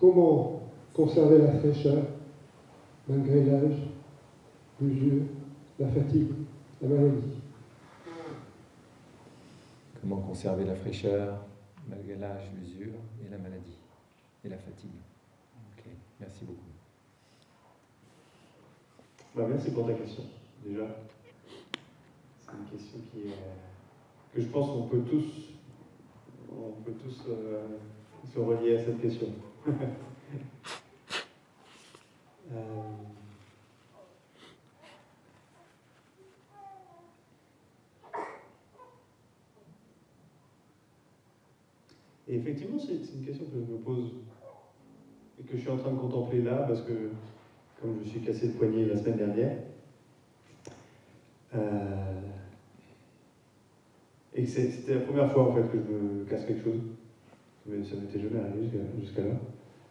Comment conserver la fraîcheur malgré l'âge, l'usure, la fatigue, la maladie? Comment conserver la fraîcheur malgré l'âge, l'usure et la maladie et la fatigue? Ok, merci beaucoup. Merci pour ta question, déjà. C'est une question que je pense qu'on peut tous se relier à cette question. Et effectivement, c'est une question que je me pose et que je suis en train de contempler là, parce que comme je me suis cassé le poignet la semaine dernière, et que c'était la première fois en fait que je me casse quelque chose, mais ça m'était jamais arrivé jusqu'à là.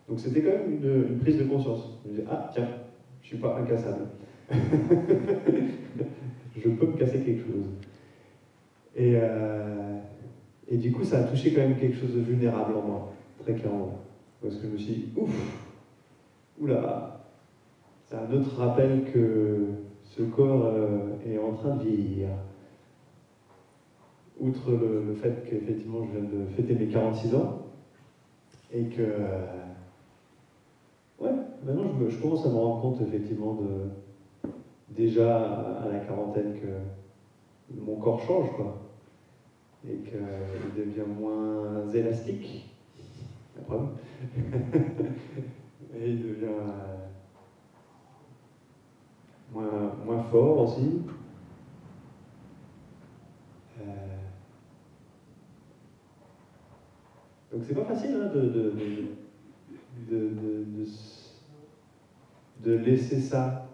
Donc c'était quand même une prise de conscience. Je me disais, ah tiens, je suis pas incassable. Je peux me casser quelque chose. Et du coup, ça a touché quand même quelque chose de vulnérable en moi, très clairement. Parce que je me suis dit, oula, c'est un autre rappel que ce corps est en train de vieillir. Outre le fait qu'effectivement je viens de fêter mes 46 ans, et que, maintenant je commence à me rendre compte effectivement déjà à la quarantaine que mon corps change, quoi. Et qu'il devient moins élastique, la preuve. Et il devient moins fort aussi. Donc c'est pas facile hein, de laisser ça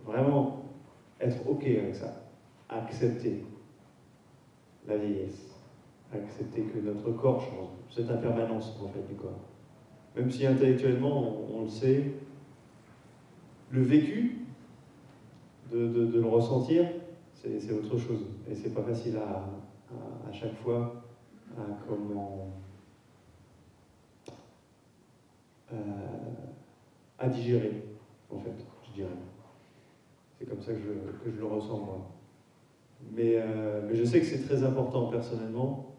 vraiment être OK avec ça, accepter la vieillesse, accepter que notre corps change, cette impermanence en fait du corps. Même si intellectuellement on le sait, le vécu, de le ressentir, c'est autre chose. Et c'est pas facile à chaque fois à digérer, en fait, je dirais. C'est comme ça que je le ressens, moi. Mais je sais que c'est très important, personnellement.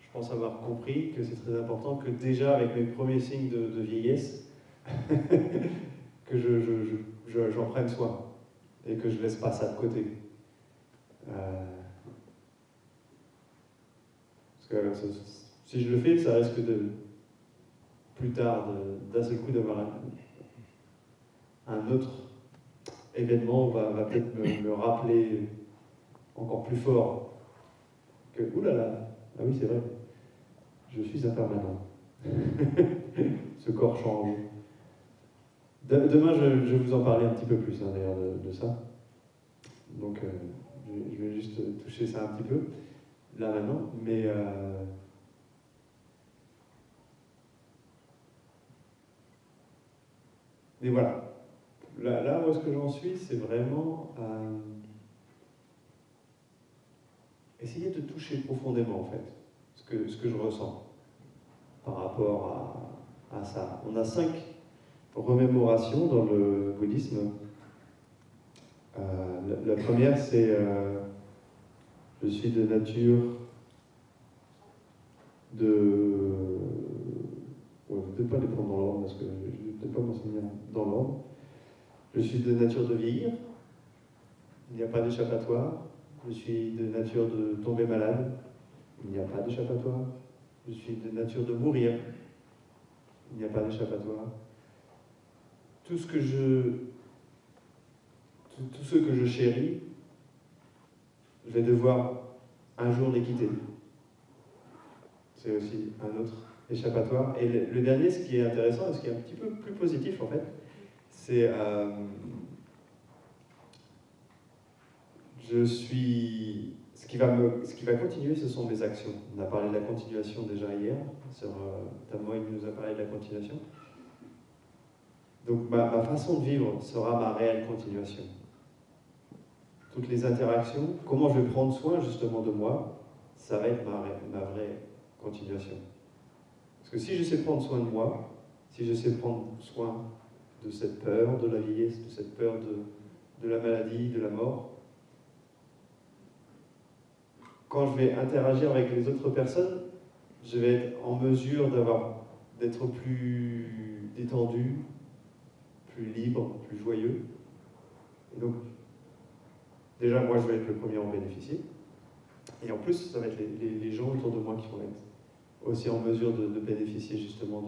Je pense avoir compris que c'est très important que déjà, avec mes premiers signes de vieillesse, que j'en prenne soin et que je ne laisse pas ça de côté. Parce que si je le fais, ça risque plus tard, d'un seul coup, d'avoir un autre événement va peut-être me rappeler encore plus fort que, oulala, ah oui c'est vrai, je suis impermanent. Ce corps change. Demain, je vais vous en parler un petit peu plus, hein, d'ailleurs, de ça. Donc, je vais juste toucher ça un petit peu, là, maintenant. Mais voilà. Là où est-ce que j'en suis, c'est vraiment essayer de toucher profondément, en fait, ce que je ressens par rapport à ça. On a 5 remémorations dans le bouddhisme. La première, c'est je suis de nature de... Ouais, je ne vais peut-être pas les prendre dans l'ordre, parce que je ne vais peut-être pas m'en souvenir dans l'ordre. Je suis de nature de vieillir, il n'y a pas d'échappatoire. Je suis de nature de tomber malade, il n'y a pas d'échappatoire. Je suis de nature de mourir, il n'y a pas d'échappatoire. Tout ce que je chéris, je vais devoir un jour les quitter. C'est aussi un autre échappatoire. Et le dernier, ce qui est intéressant, ce qui est un petit peu plus positif en fait, c'est ce qui va continuer, ce sont mes actions. On a parlé de la continuation déjà hier, Tamoy nous a parlé de la continuation. Donc ma façon de vivre sera ma réelle continuation. Toutes les interactions, comment je vais prendre soin justement de moi, ça va être ma vraie continuation. Parce que si je sais prendre soin de moi, si je sais prendre soin de cette peur de la vieillesse, de cette peur de la maladie, de la mort, quand je vais interagir avec les autres personnes, je vais être en mesure d'être plus détendu, plus libre, plus joyeux. Et donc, déjà, moi, je vais être le premier à en bénéficier. Et en plus, ça va être les gens autour de moi qui vont être aussi en mesure de bénéficier justement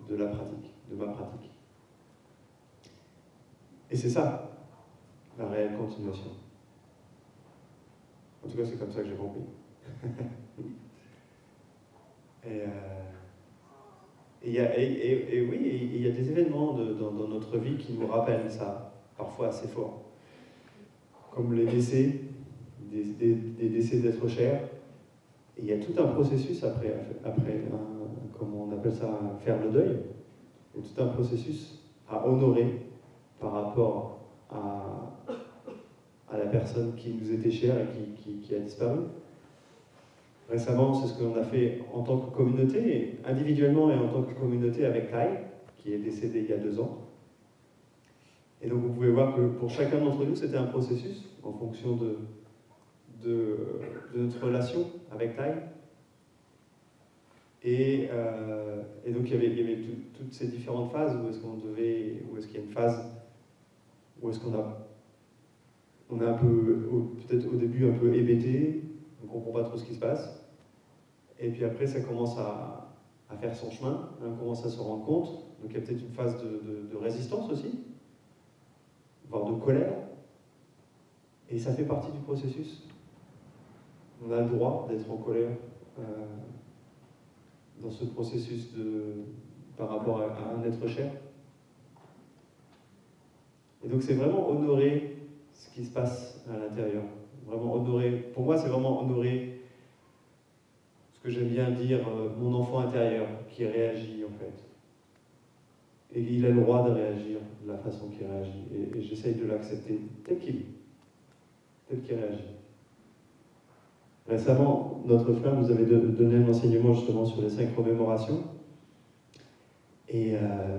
de la pratique, de ma pratique. Et c'est ça, la réelle continuation. En tout cas, c'est comme ça que j'ai compris. Et oui, il y a des événements dans notre vie qui nous rappellent ça, parfois assez fort. Comme les décès, des décès d'êtres chers. Et il y a tout un processus après comment on appelle ça, faire le deuil. Il y a tout un processus à honorer par rapport à la personne qui nous était chère et qui a disparu. Récemment, c'est ce qu'on a fait en tant que communauté, individuellement et en tant que communauté avec Tai, qui est décédé il y a 2 ans. Et donc vous pouvez voir que pour chacun d'entre nous, c'était un processus en fonction de notre relation avec Tai. Et donc il y avait toutes ces différentes phases où est-ce qu'il y a une phase où est-ce qu'on est un peu, peut-être au début un peu hébété, on ne comprend pas trop ce qui se passe. Et puis après, ça commence à faire son chemin, on commence à se rendre compte. Donc il y a peut-être une phase de résistance aussi, voire de colère. Et ça fait partie du processus. On a le droit d'être en colère dans ce processus par rapport à un être cher. Et donc c'est vraiment honorer ce qui se passe à l'intérieur. Vraiment honorer, pour moi c'est vraiment honorer ce que j'aime bien dire, mon enfant intérieur qui réagit en fait. Et il a le droit de réagir de la façon qu'il réagit. Et j'essaye de l'accepter tel qu'il réagit. Récemment, notre frère nous avait donné un enseignement justement sur les 5 remémorations. Et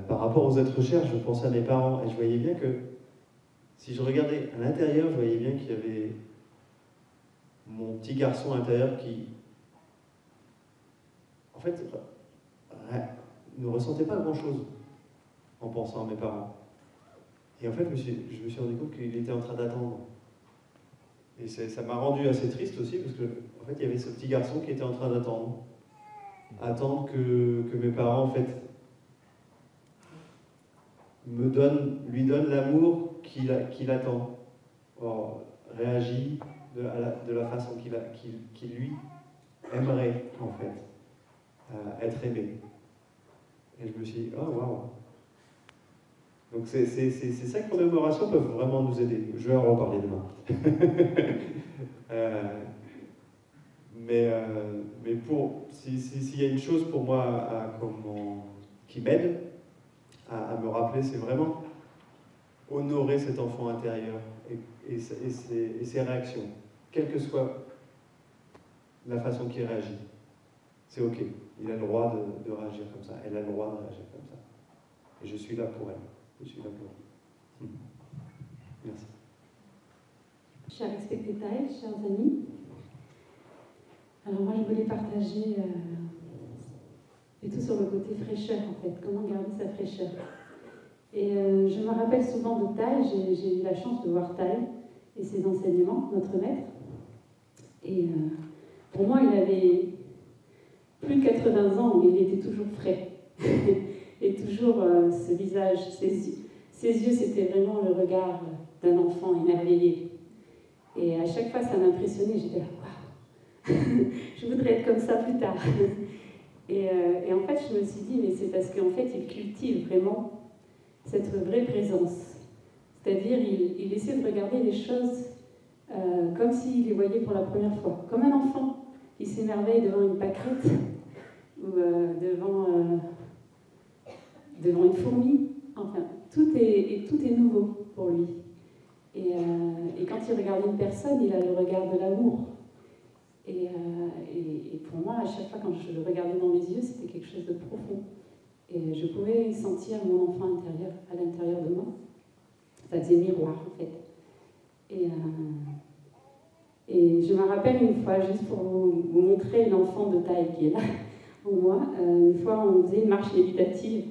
par rapport aux êtres chers, je pensais à mes parents et je voyais bien que si je regardais à l'intérieur, je voyais bien qu'il y avait mon petit garçon intérieur qui, en fait, ne ressentait pas grand-chose en pensant à mes parents. Et en fait, je me suis rendu compte qu'il était en train d'attendre. Et ça m'a rendu assez triste aussi, parce que en fait, il y avait ce petit garçon qui était en train d'attendre. Attendre que mes parents, en fait, lui donnent l'amour qu'il attend. Or, réagit de la façon qu'il lui aimerait, en fait, être aimé. Et je me suis dit, oh waouh! Donc ces 5 commémorations peuvent vraiment nous aider. Je vais en reparler demain. Mais s'il y a une chose pour moi qui m'aide à me rappeler, c'est vraiment honorer cet enfant intérieur et ses réactions, quelle que soit la façon qu'il réagit. C'est ok, il a le droit de réagir comme ça, elle a le droit de réagir comme ça. Et je suis là pour elle. Je suis là pour elle. Merci. Chers respectés Tai, chers amis, alors moi je voulais partager et tout sur le côté fraîcheur en fait, comment garder sa fraîcheur. Et je me rappelle souvent de Tai, j'ai eu la chance de voir Tai et ses enseignements, notre maître. Et pour moi il avait plus de 80 ans, mais il était toujours frais. Et toujours ce visage, ses yeux, c'était vraiment le regard d'un enfant émerveillé. Et à chaque fois, ça m'impressionnait, j'étais là, waouh, je voudrais être comme ça plus tard. Et en fait, je me suis dit, mais c'est parce qu'en fait, il cultive vraiment cette vraie présence. C'est-à-dire, il essaie de regarder les choses comme s'il les voyait pour la première fois. Comme un enfant, il s'émerveille devant une pâquerette ou devant une fourmi. Enfin, tout est nouveau pour lui. Et quand il regarde une personne, il a le regard de l'amour. Et pour moi, à chaque fois quand je le regardais dans les yeux, c'était quelque chose de profond. Et je pouvais sentir mon enfant intérieur à l'intérieur de moi. Ça faisait miroir, en fait. Et je me rappelle une fois, juste pour vous montrer l'enfant de Thaï qui est là en moi, une fois on faisait une marche méditative.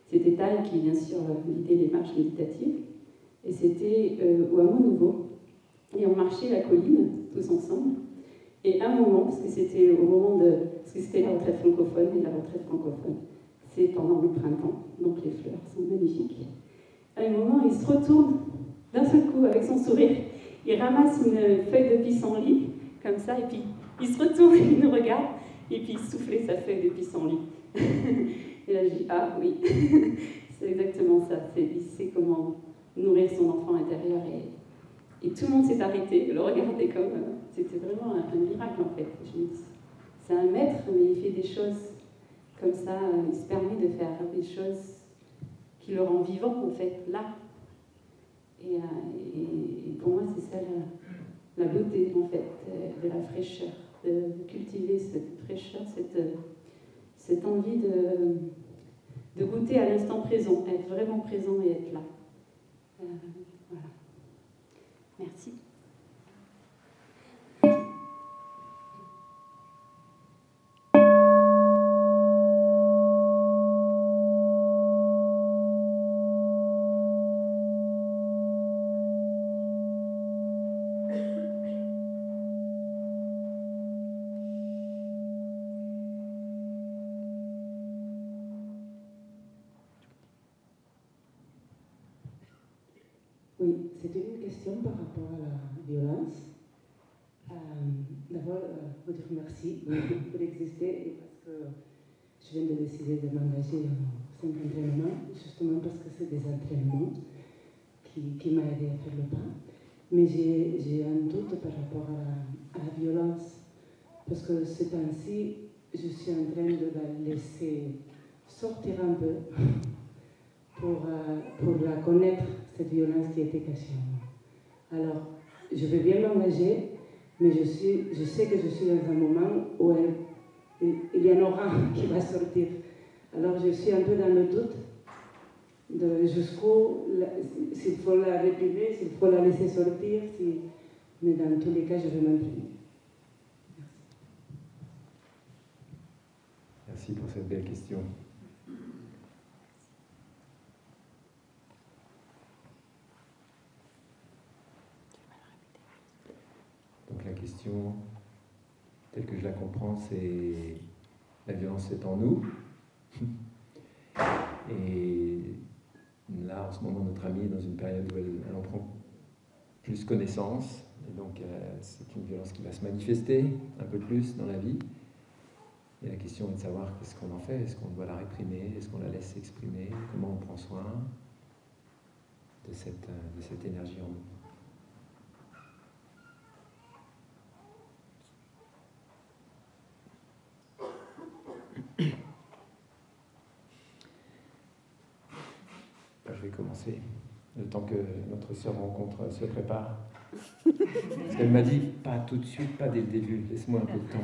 C'était Thaï qui, bien sûr, guidait les marches méditatives. Et c'était au Hameau Nouveau. Et on marchait la colline, tous ensemble. Et à un moment, parce que c'était au moment de... Parce que c'était la retraite francophone, et la retraite francophone, c'est pendant le printemps, donc les fleurs sont magnifiques. À un moment, il se retourne d'un seul coup avec son sourire. Il ramasse une feuille de pissenlit, comme ça, et puis il se retourne, il nous regarde, et puis il soufflait sa feuille de pissenlit. Et là, je dis, ah oui, c'est exactement ça. Il sait comment nourrir son enfant intérieur. Et tout le monde s'est arrêté, le regardait comme... C'était vraiment un miracle, en fait. Je me dis, c'est un maître, mais il fait des choses comme ça. Il se permet de faire des choses qui le rend vivant, en fait, là. Et pour moi, c'est ça la beauté, en fait, de la fraîcheur, de cultiver cette fraîcheur, cette envie de goûter à l'instant présent, être vraiment présent et être là. Voilà. Merci. Oui, c'était une question par rapport à la violence. D'abord, vous dire merci pour exister et parce que je viens de décider de m'engager en 5 entraînements, justement parce que c'est des entraînements qui m'ont aidé à faire le pas. Mais j'ai un doute par rapport à la violence, parce que ces temps-ci, je suis en train de la laisser sortir un peu pour la connaître, cette violence qui était cachée en moi. Alors, je veux bien m'engager, mais je sais que je suis dans un moment où il y en aura un qui va sortir. Alors, je suis un peu dans le doute de jusqu'où, s'il faut la réprimer, s'il faut la laisser sortir, mais dans tous les cas, je vais m'entraîner. Merci pour cette belle question. Donc la question, telle que je la comprends, c'est la violence est en nous. Et là, en ce moment, notre amie est dans une période où elle en prend plus connaissance. Et donc, c'est une violence qui va se manifester un peu plus dans la vie. Et la question est de savoir qu'est-ce qu'on en fait. Est-ce qu'on doit la réprimer? Est-ce qu'on la laisse s'exprimer? Comment on prend soin de cette énergie en nous? Je vais commencer, le temps que notre sœur rencontre se prépare. Parce qu'elle m'a dit, pas tout de suite, pas dès le début, laisse-moi un peu de temps.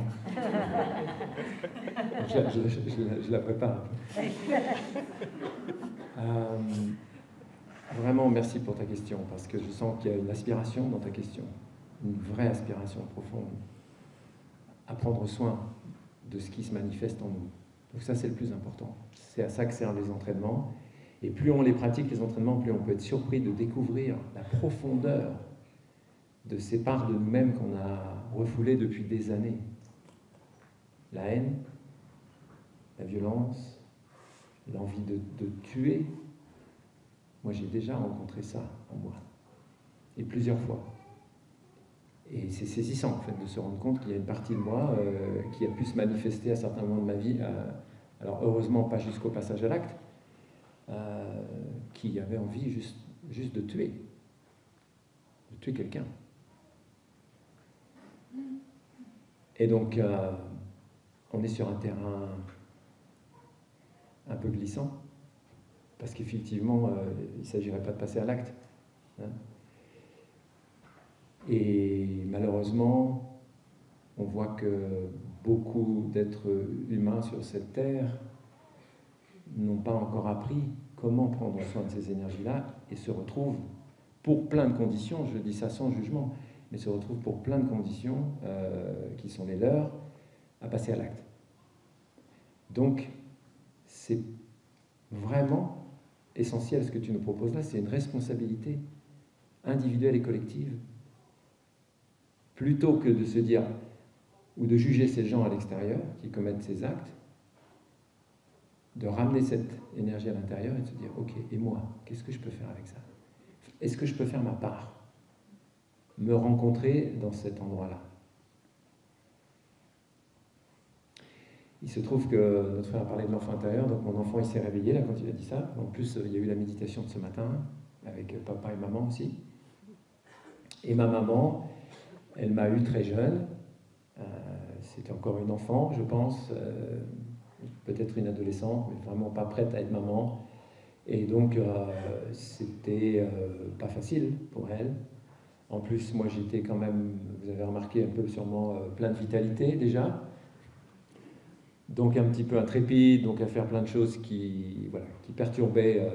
Je la prépare un peu. Vraiment, merci pour ta question, parce que je sens qu'il y a une aspiration dans ta question, une vraie aspiration profonde, à prendre soin de ce qui se manifeste en nous. Donc ça, c'est le plus important. C'est à ça que servent les entraînements. Et plus on les pratique, les entraînements, plus on peut être surpris de découvrir la profondeur de ces parts de nous-mêmes qu'on a refoulées depuis des années. La haine, la violence, l'envie de tuer. Moi, j'ai déjà rencontré ça en moi, et plusieurs fois. Et c'est saisissant, en fait, de se rendre compte qu'il y a une partie de moi qui a pu se manifester à certains moments de ma vie, alors heureusement pas jusqu'au passage à l'acte, qui avait envie juste de tuer quelqu'un. Et donc, on est sur un terrain un peu glissant, parce qu'effectivement, il ne s'agirait pas de passer à l'acte. Hein. Et malheureusement, on voit que beaucoup d'êtres humains sur cette terre n'ont pas encore appris comment prendre soin de ces énergies-là et se retrouvent, pour plein de conditions, je dis ça sans jugement, mais se retrouvent pour plein de conditions qui sont les leurs, à passer à l'acte. Donc, c'est vraiment essentiel ce que tu nous proposes là, c'est une responsabilité individuelle et collective. Plutôt que de se dire, ou de juger ces gens à l'extérieur qui commettent ces actes, de ramener cette énergie à l'intérieur et de se dire, ok, et moi, qu'est-ce que je peux faire avec ça? Est-ce que je peux faire ma part? Me rencontrer dans cet endroit-là. Il se trouve que notre frère a parlé de l'enfant intérieur, donc mon enfant il s'est réveillé là quand il a dit ça. En plus, il y a eu la méditation de ce matin, avec papa et maman aussi. Et ma maman, elle m'a eu très jeune. C'était encore une enfant, je pense, peut-être une adolescente, mais vraiment pas prête à être maman. Et donc, c'était pas facile pour elle. En plus, moi, j'étais quand même, vous avez remarqué un peu sûrement, plein de vitalité déjà. Donc, un petit peu intrépide, donc à faire plein de choses qui perturbaient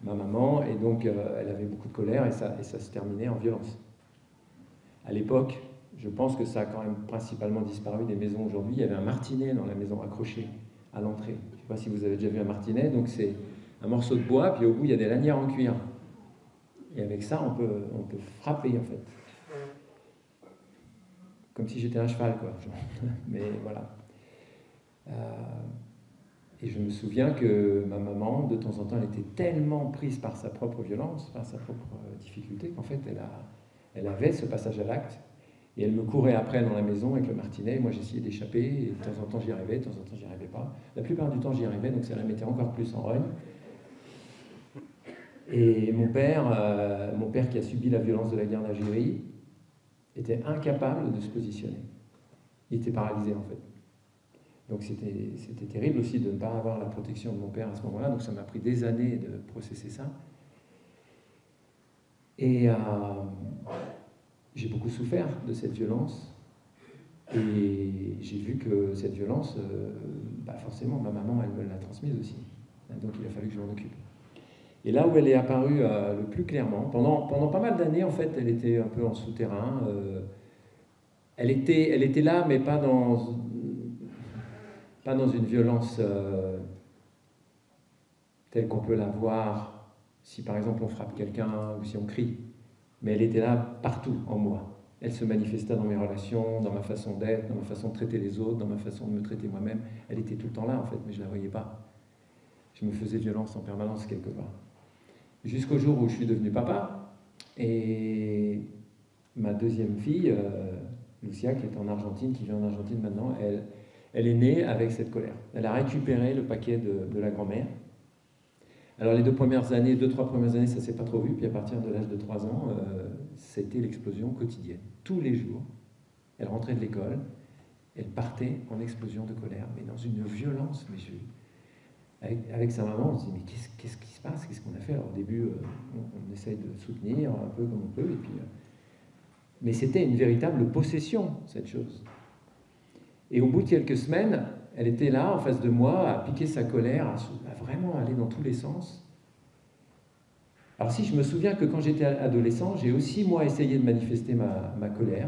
ma maman. Et donc, elle avait beaucoup de colère et ça se terminait en violence. À l'époque, je pense que ça a quand même principalement disparu des maisons aujourd'hui. Il y avait un martinet dans la maison accroché à l'entrée. Je ne sais pas si vous avez déjà vu un martinet. Donc, c'est un morceau de bois, puis au bout, il y a des lanières en cuir. Et avec ça, on peut frapper, en fait. Comme si j'étais un cheval, quoi. Mais voilà. Et je me souviens que ma maman, de temps en temps, elle était tellement prise par sa propre violence, par sa propre difficulté, qu'en fait, elle avait ce passage à l'acte. Et elle me courait après dans la maison avec le martinet. Et moi, j'essayais d'échapper. Et de temps en temps, j'y arrivais. De temps en temps, j'y arrivais pas. La plupart du temps, j'y arrivais. Donc, ça la mettait encore plus en rogne. Et mon père qui a subi la violence de la guerre d'Algérie, était incapable de se positionner. Il était paralysé, en fait. Donc, c'était terrible aussi de ne pas avoir la protection de mon père à ce moment-là. Donc, ça m'a pris des années de processer ça. Et j'ai beaucoup souffert de cette violence. Et j'ai vu que cette violence, forcément, ma maman, elle me l'a transmise aussi. Donc, il a fallu que je m'en occupe. Et là où elle est apparue le plus clairement, pendant pas mal d'années, en fait, elle était un peu en souterrain. Elle était là, mais pas dans une violence telle qu'on peut la voir si, par exemple, on frappe quelqu'un ou si on crie. Mais elle était là partout en moi. Elle se manifestait dans mes relations, dans ma façon d'être, dans ma façon de traiter les autres, dans ma façon de me traiter moi-même. Elle était tout le temps là, en fait, mais je ne la voyais pas. Je me faisais violence en permanence, quelque part. Jusqu'au jour où je suis devenu papa, et ma deuxième fille, Lucia, qui est en Argentine, qui vit en Argentine maintenant, elle est née avec cette colère. Elle a récupéré le paquet de la grand-mère. Alors les 2-3 premières années, ça ne s'est pas trop vu, puis à partir de l'âge de 3 ans, c'était l'explosion quotidienne. Tous les jours, elle rentrait de l'école, elle partait en explosion de colère, mais dans une violence, mais avec sa maman, on se dit, mais qu'est-ce qui se passe? Qu'est-ce qu'on a fait? Alors au début, on essaye de soutenir un peu comme on peut, et puis, mais c'était une véritable possession, cette chose. Et au bout de quelques semaines, elle était là, en face de moi, à piquer sa colère, à vraiment aller dans tous les sens. Alors si je me souviens que quand j'étais adolescent, j'ai aussi, moi, essayé de manifester ma colère,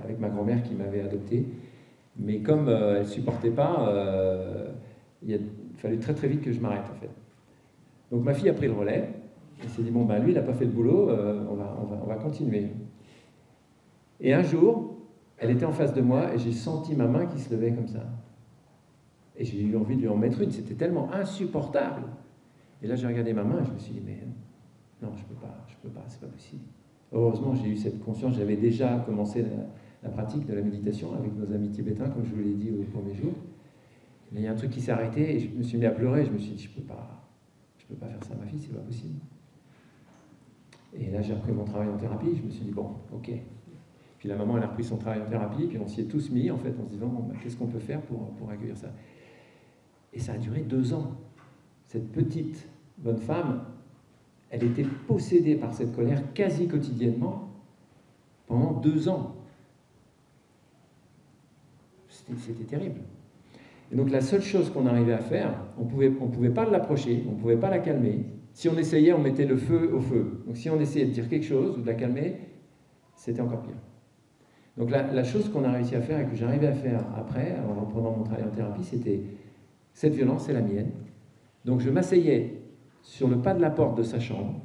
avec ma grand-mère qui m'avait adopté, mais comme elle ne supportait pas, il fallait très très vite que je m'arrête, en fait. Donc ma fille a pris le relais, elle s'est dit, bon, lui, il n'a pas fait le boulot, on va continuer. Et un jour, elle était en face de moi, et j'ai senti ma main qui se levait comme ça. Et j'ai eu envie de lui en mettre une, c'était tellement insupportable. Et là, j'ai regardé ma main, et je me suis dit, mais non, je peux pas, c'est pas possible. Heureusement, j'ai eu cette conscience, j'avais déjà commencé la pratique de la méditation avec nos amis tibétains, comme je vous l'ai dit au premier jour. Mais il y a un truc qui s'est arrêté et je me suis mis à pleurer. Je me suis dit, je peux pas faire ça à ma fille, c'est pas possible. Et là, j'ai repris mon travail en thérapie. Je me suis dit, bon, ok. Puis la maman, elle a repris son travail en thérapie. Puis on s'y est tous mis, en fait, en se disant, bon, qu'est-ce qu'on peut faire pour accueillir ça? Et ça a duré 2 ans. Cette petite bonne femme, elle était possédée par cette colère quasi quotidiennement pendant 2 ans. c'était terrible. Et donc la seule chose qu'on arrivait à faire, on pouvait pas l'approcher, on ne pouvait pas la calmer. Si on essayait, on mettait le feu au feu. Donc si on essayait de dire quelque chose ou de la calmer, c'était encore pire. Donc la chose qu'on a réussi à faire et que j'arrivais à faire après, en reprenant mon travail en thérapie, c'était cette violence, c'est la mienne. Donc je m'asseyais sur le pas de la porte de sa chambre,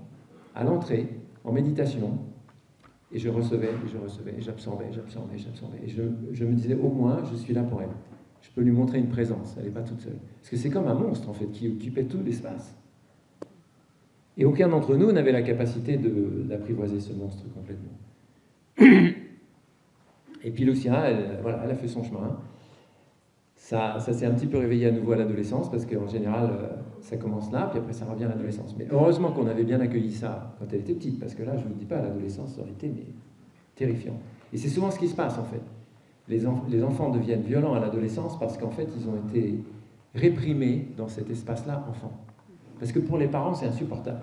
à l'entrée, en méditation, et je recevais, et j'absorbais. Et je me disais, au moins, je suis là pour elle. Je peux lui montrer une présence, elle n'est pas toute seule. Parce que c'est comme un monstre, en fait, qui occupait tout l'espace. Et aucun d'entre nous n'avait la capacité d'apprivoiser ce monstre complètement. Et puis Lucia, elle a fait son chemin. Ça s'est un petit peu réveillé à nouveau à l'adolescence, parce qu'en général, ça commence là, puis après ça revient à l'adolescence. Mais heureusement qu'on avait bien accueilli ça quand elle était petite, parce que là, je ne vous dis pas, à l'adolescence, ça aurait été terrifiant. Et c'est souvent ce qui se passe, en fait. Les enfants deviennent violents à l'adolescence parce qu'en fait, ils ont été réprimés dans cet espace-là, enfant. Parce que pour les parents, c'est insupportable.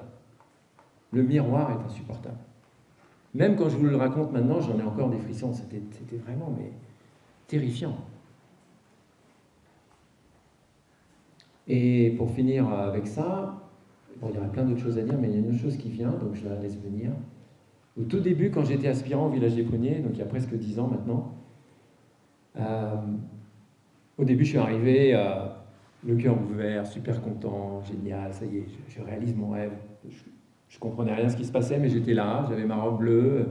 Le miroir est insupportable. Même quand je vous le raconte maintenant, j'en ai encore des frissons. C'était vraiment terrifiant. Et pour finir avec ça, bon, il y aurait plein d'autres choses à dire, mais il y a une autre chose qui vient, donc je la laisse venir. Au tout début, quand j'étais aspirant au village des Pruniers, donc il y a presque 10 ans maintenant, au début, je suis arrivé, le cœur ouvert, super content, génial, ça y est, je réalise mon rêve. Je comprenais rien ce qui se passait, mais j'étais là, j'avais ma robe bleue,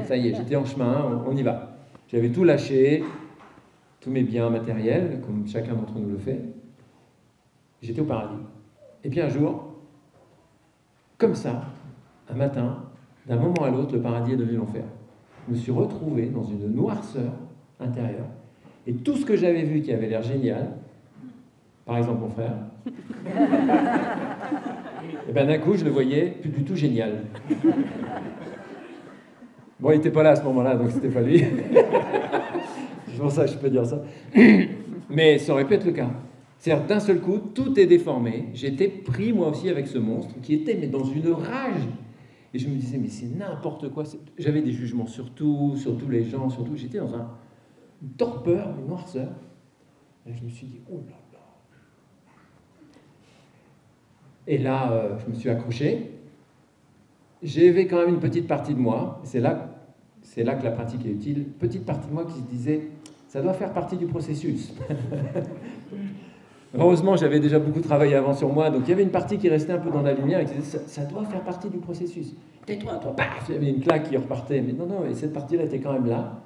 ça y est, j'étais en chemin, on y va. J'avais tout lâché, tous mes biens matériels, comme chacun d'entre nous le fait. J'étais au paradis. Et puis un jour, comme ça, un matin, d'un moment à l'autre, le paradis est devenu l'enfer. Je me suis retrouvé dans une noirceur intérieure. Et tout ce que j'avais vu qui avait l'air génial, par exemple mon frère, et bien d'un coup, je le voyais plus du tout génial. Bon, il n'était pas là à ce moment-là, donc c'était pas lui. C'est pour ça que je peux dire ça. Mais ça aurait pu être le cas. C'est-à-dire, d'un seul coup, tout est déformé. J'étais pris, moi aussi, avec ce monstre, qui était mais dans une rage. Et je me disais, mais c'est n'importe quoi. J'avais des jugements sur tout, sur tous les gens, sur tout. J'étais dans une torpeur, une noirceur. Et je me suis dit, oh là là. Et là, je me suis accroché. J'avais quand même une petite partie de moi. C'est là que la pratique est utile. Petite partie de moi qui se disait, ça doit faire partie du processus. Heureusement, j'avais déjà beaucoup travaillé avant sur moi, donc il y avait une partie qui restait un peu dans la lumière et qui disait ça doit faire partie du processus. Tais-toi, toi, paf, il y avait une claque qui repartait. Mais non, et cette partie-là était quand même là.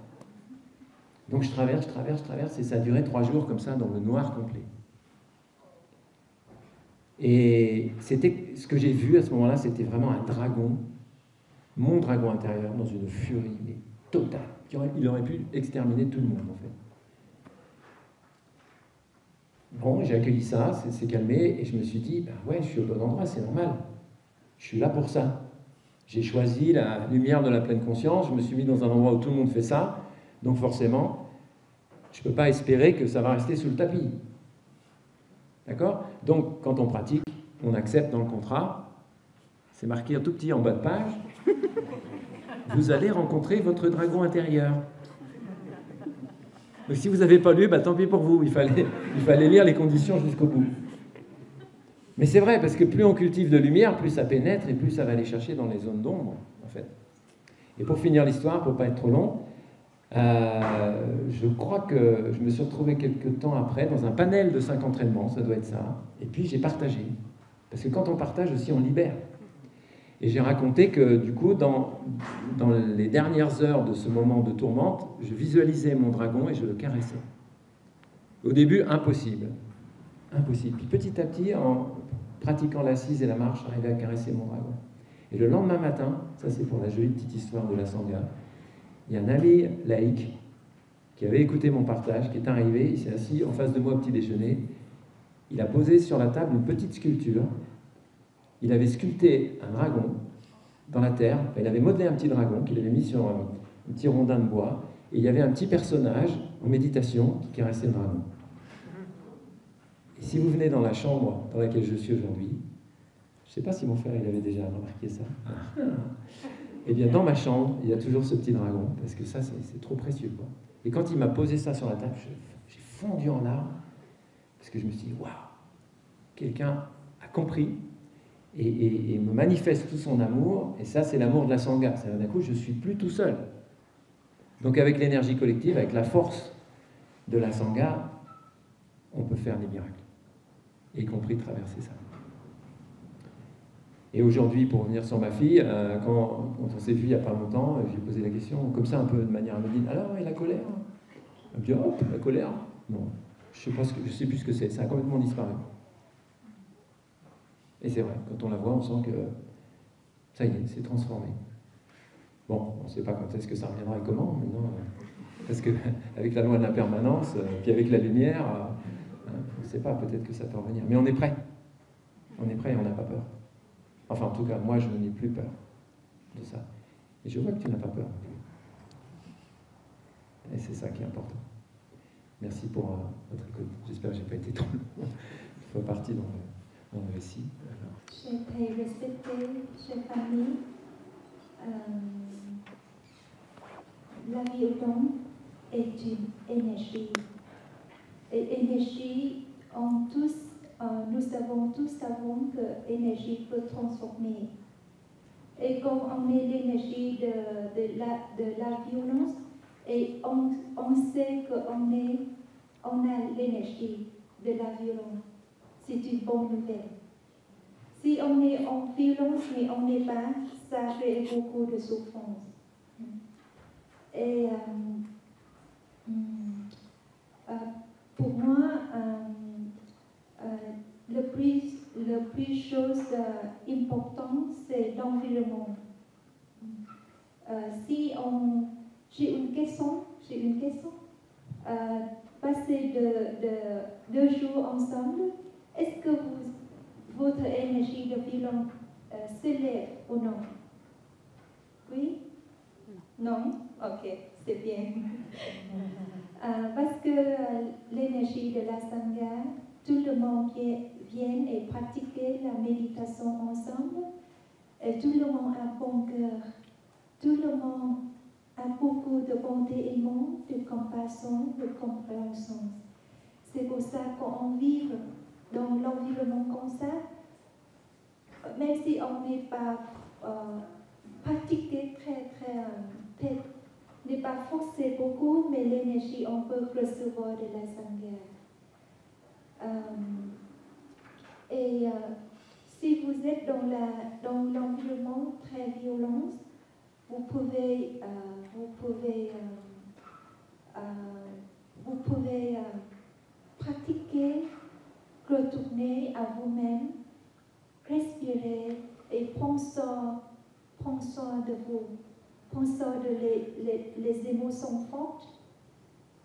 Donc je traverse, et ça a duré 3 jours comme ça, dans le noir complet. Et ce que j'ai vu à ce moment-là, c'était vraiment un dragon, mon dragon intérieur, dans une furie mais totale. Il aurait pu exterminer tout le monde, en fait. Bon, j'ai accueilli ça, c'est calmé, et je me suis dit, ben ouais, je suis au bon endroit, c'est normal. Je suis là pour ça. J'ai choisi la lumière de la pleine conscience, je me suis mis dans un endroit où tout le monde fait ça, donc forcément, je ne peux pas espérer que ça va rester sous le tapis. D'accord? Donc, quand on pratique, on accepte dans le contrat, c'est marqué un tout petit en bas de page, vous allez rencontrer votre dragon intérieur. Donc si vous n'avez pas lu, bah, tant pis pour vous, il fallait lire les conditions jusqu'au bout. Mais c'est vrai, parce que plus on cultive de lumière, plus ça pénètre et plus ça va aller chercher dans les zones d'ombre, en fait. Et pour finir l'histoire, pour ne pas être trop long, je crois que je me suis retrouvé quelques temps après dans un panel de 5 entraînements, ça doit être ça, et puis j'ai partagé. Parce que quand on partage aussi, on libère. Et j'ai raconté que, du coup, dans les dernières heures de ce moment de tourmente, je visualisais mon dragon et je le caressais. Au début, impossible. Impossible. Puis petit à petit, en pratiquant l'assise et la marche, j'arrivais à caresser mon dragon. Et le lendemain matin, ça c'est pour la jolie petite histoire de la Sangha, il y a un ami laïque qui avait écouté mon partage, qui est arrivé, il s'est assis en face de moi au petit déjeuner, il a posé sur la table une petite sculpture. Il avait sculpté un dragon dans la terre, il avait modelé un petit dragon qu'il avait mis sur un petit rondin de bois, et il y avait un petit personnage en méditation qui caressait le dragon. Et si vous venez dans la chambre dans laquelle je suis aujourd'hui, je ne sais pas si mon frère il avait déjà remarqué ça, eh bien dans ma chambre, il y a toujours ce petit dragon, parce que ça c'est trop précieux, quoi. Et quand il m'a posé ça sur la table, fondu en larmes, parce que je me suis dit, waouh, quelqu'un a compris et me manifeste tout son amour, et ça c'est l'amour de la Sangha. D'un coup, je ne suis plus tout seul. Donc avec l'énergie collective, avec la force de la Sangha, on peut faire des miracles, y compris traverser ça. Et aujourd'hui, pour revenir sur ma fille, quand on s'est vu il n'y a pas longtemps, je lui ai posé la question, comme ça un peu de manière anodine, alors, et la colère? Elle me dit, oh, la colère? Non, je ne sais plus ce que c'est, ça a complètement disparu. Et c'est vrai, quand on la voit, on sent que ça y est, c'est transformé. Bon, on ne sait pas quand est-ce que ça reviendra et comment, maintenant, parce qu'avec la loi de l'impermanence, puis avec la lumière, on ne sait pas, peut-être que ça peut revenir. Mais on est prêt. On est prêt et on n'a pas peur. Enfin, en tout cas, moi, je n'ai plus peur de ça. Et je vois que tu n'as pas peur. Et c'est ça qui est important. Merci pour votre écoute. J'espère que je n'ai pas été trop long. Je fais partie dans le récit. Chers Thầy respectés, chers familles, la violence est une énergie. Et énergie, nous savons que l'énergie peut transformer. Et comme on est l'énergie de la violence, et on sait qu'on a l'énergie de la violence, c'est une bonne nouvelle. Si on est en violence mais on n'est pas, ça fait beaucoup de souffrance. Et pour moi, le plus chose importante, c'est l'environnement. J'ai une question. Passer de 2 jours ensemble, est-ce que votre énergie de violence s'élève ou non? Oui? Non? Ok, c'est bien. Parce que l'énergie de la Sangha, tout le monde vient et pratiquer la méditation ensemble, et tout le monde a bon cœur, tout le monde a beaucoup de bonté et de compassion, de compréhension. C'est pour ça qu'on vit dans l'environnement comme ça, même si on n'est pas pratiqué très, n'est pas forcé beaucoup, mais l'énergie, on peut recevoir de la Sangha. Si vous êtes dans l'environnement très violent, vous pouvez pratiquer, retourner à vous-même, respirer et prendre soin de vous, prendre soin de les émotions fortes,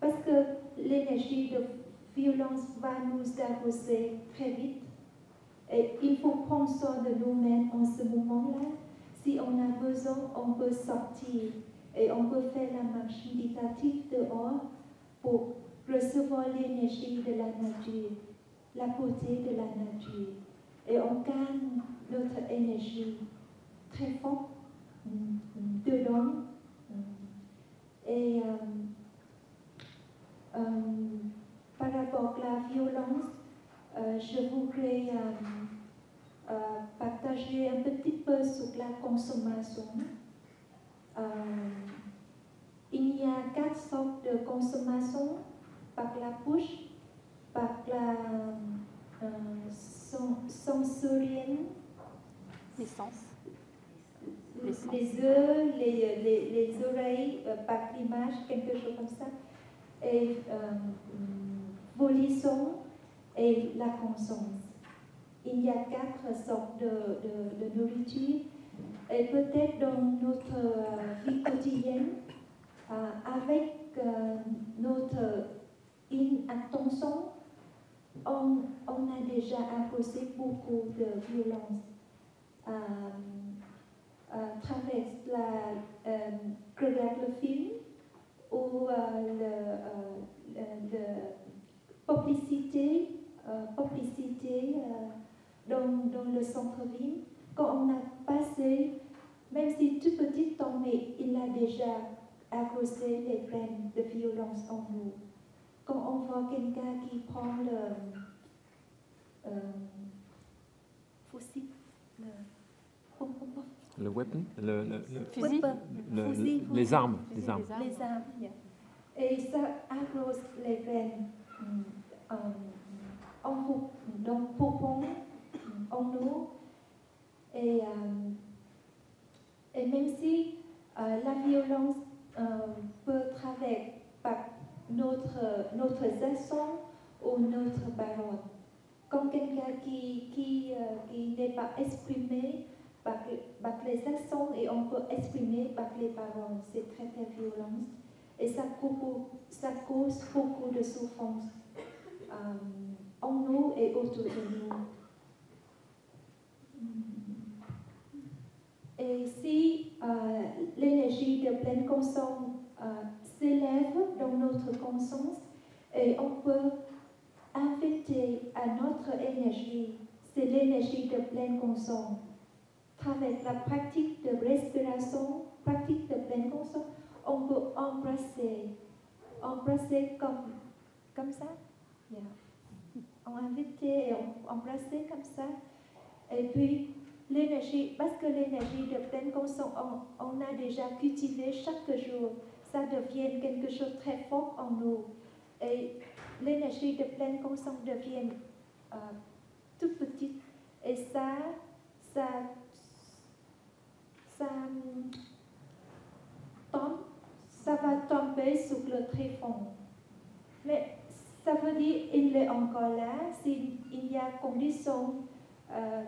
parce que l'énergie de violence va nous arroser très vite. Et il faut prendre soin de nous-mêmes en ce moment-là. Si on a besoin, on peut sortir et on peut faire la marche méditative dehors pour recevoir l'énergie de la nature, la beauté de la nature. Et on gagne notre énergie très forte dedans. Et par rapport à la violence, je voudrais partager un petit peu sur la consommation. Il y a 4 sortes de consommation: par la bouche, par la sensorielle, les sens, les yeux, les oreilles, par l'image, quelque chose comme ça, et volition et la conscience. Il y a 4 sortes de nourriture, et peut-être dans notre vie quotidienne, avec notre inattention, on a déjà causé beaucoup de violence. Regarde le film ou publicité dans le centre-ville. Quand on a passé, même si tout petit temps, mais il a déjà causé les graines de violence en nous. quand on voit quelqu'un qui prend fusil, Le weapon, Fusil. les armes, Les armes. les armes, et ça arrose les graines en vous, donc poupon, en nous, et même si la violence peut traverser par notre action ou notre parole. Quand quelqu'un qui n'est pas exprimé par les actions et on peut exprimer par les paroles, c'est très très violent et ça cause beaucoup de souffrance en nous et autour de nous. Et si l'énergie de pleine conscience s'élève dans notre conscience, et on peut inviter à notre énergie, c'est l'énergie de pleine conscience. Avec la pratique de respiration, pratique de pleine conscience, on peut embrasser comme ça. Yeah. On inviter et embrasser comme ça. Et puis, l'énergie, parce que l'énergie de pleine conscience, on a déjà cultivé chaque jour, ça devient quelque chose de très fort en nous. Et l'énergie de pleine conscience devient tout petite. Et ça va tomber sur le tréfonds. Mais ça veut dire qu'il est encore là, s'il y a conditions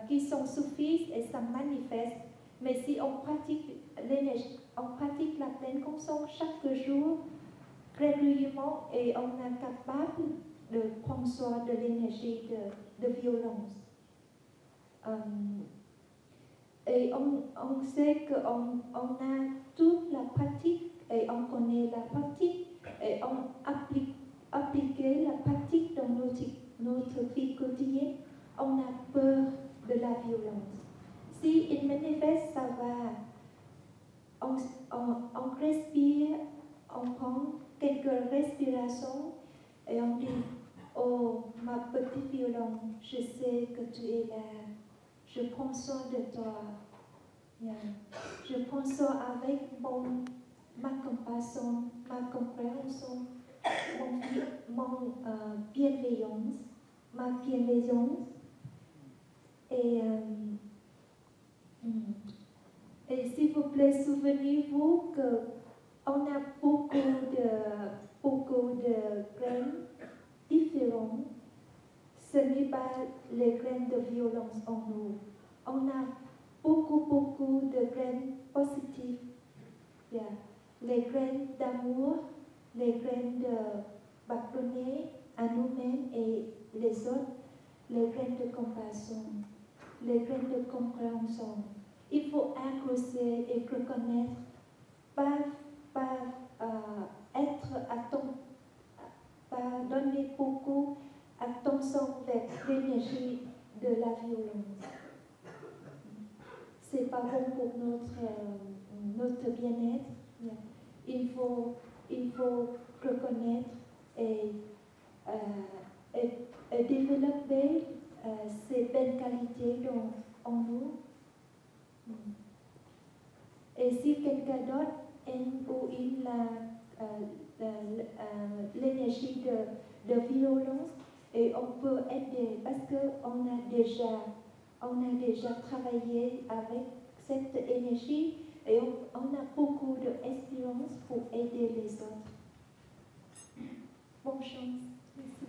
qui sont suffisantes et ça manifeste. Mais si on pratique l'énergie, on pratique la pleine conscience chaque jour, régulièrement, et on est capable de prendre soin de l'énergie de violence. Et on sait qu'on a toute la pratique et on connaît la pratique et on applique la pratique dans notre vie quotidienne. On a peur de la violence. Si il manifeste, ça va. On respire, on prend quelques respirations et on dit, oh ma petite violence, je sais que tu es là. Je prends soin de toi. Yeah. Je prends soin avec ma compassion, ma compréhension, mon bienveillance, ma bienveillance. Et s'il vous plaît, souvenez-vous qu'on a beaucoup de graines différentes. Ce n'est pas les graines de violence en nous. On a beaucoup de graines positives. Yeah. Les graines d'amour, les graines de pardonner à nous-mêmes et les autres, les graines de compassion, les graines de compréhension. Il faut accrocher et reconnaître, pas être attentif, pas donner beaucoup attention vers l'énergie de la violence. C'est pas bon pour notre bien-être. Il faut reconnaître et développer ces belles qualités en nous. Et si quelqu'un d'autre aime ou il a l'énergie de violence, et on peut aider parce qu'on a déjà travaillé avec cette énergie et on a beaucoup d'expérience pour aider les autres. Bonne chance. Merci.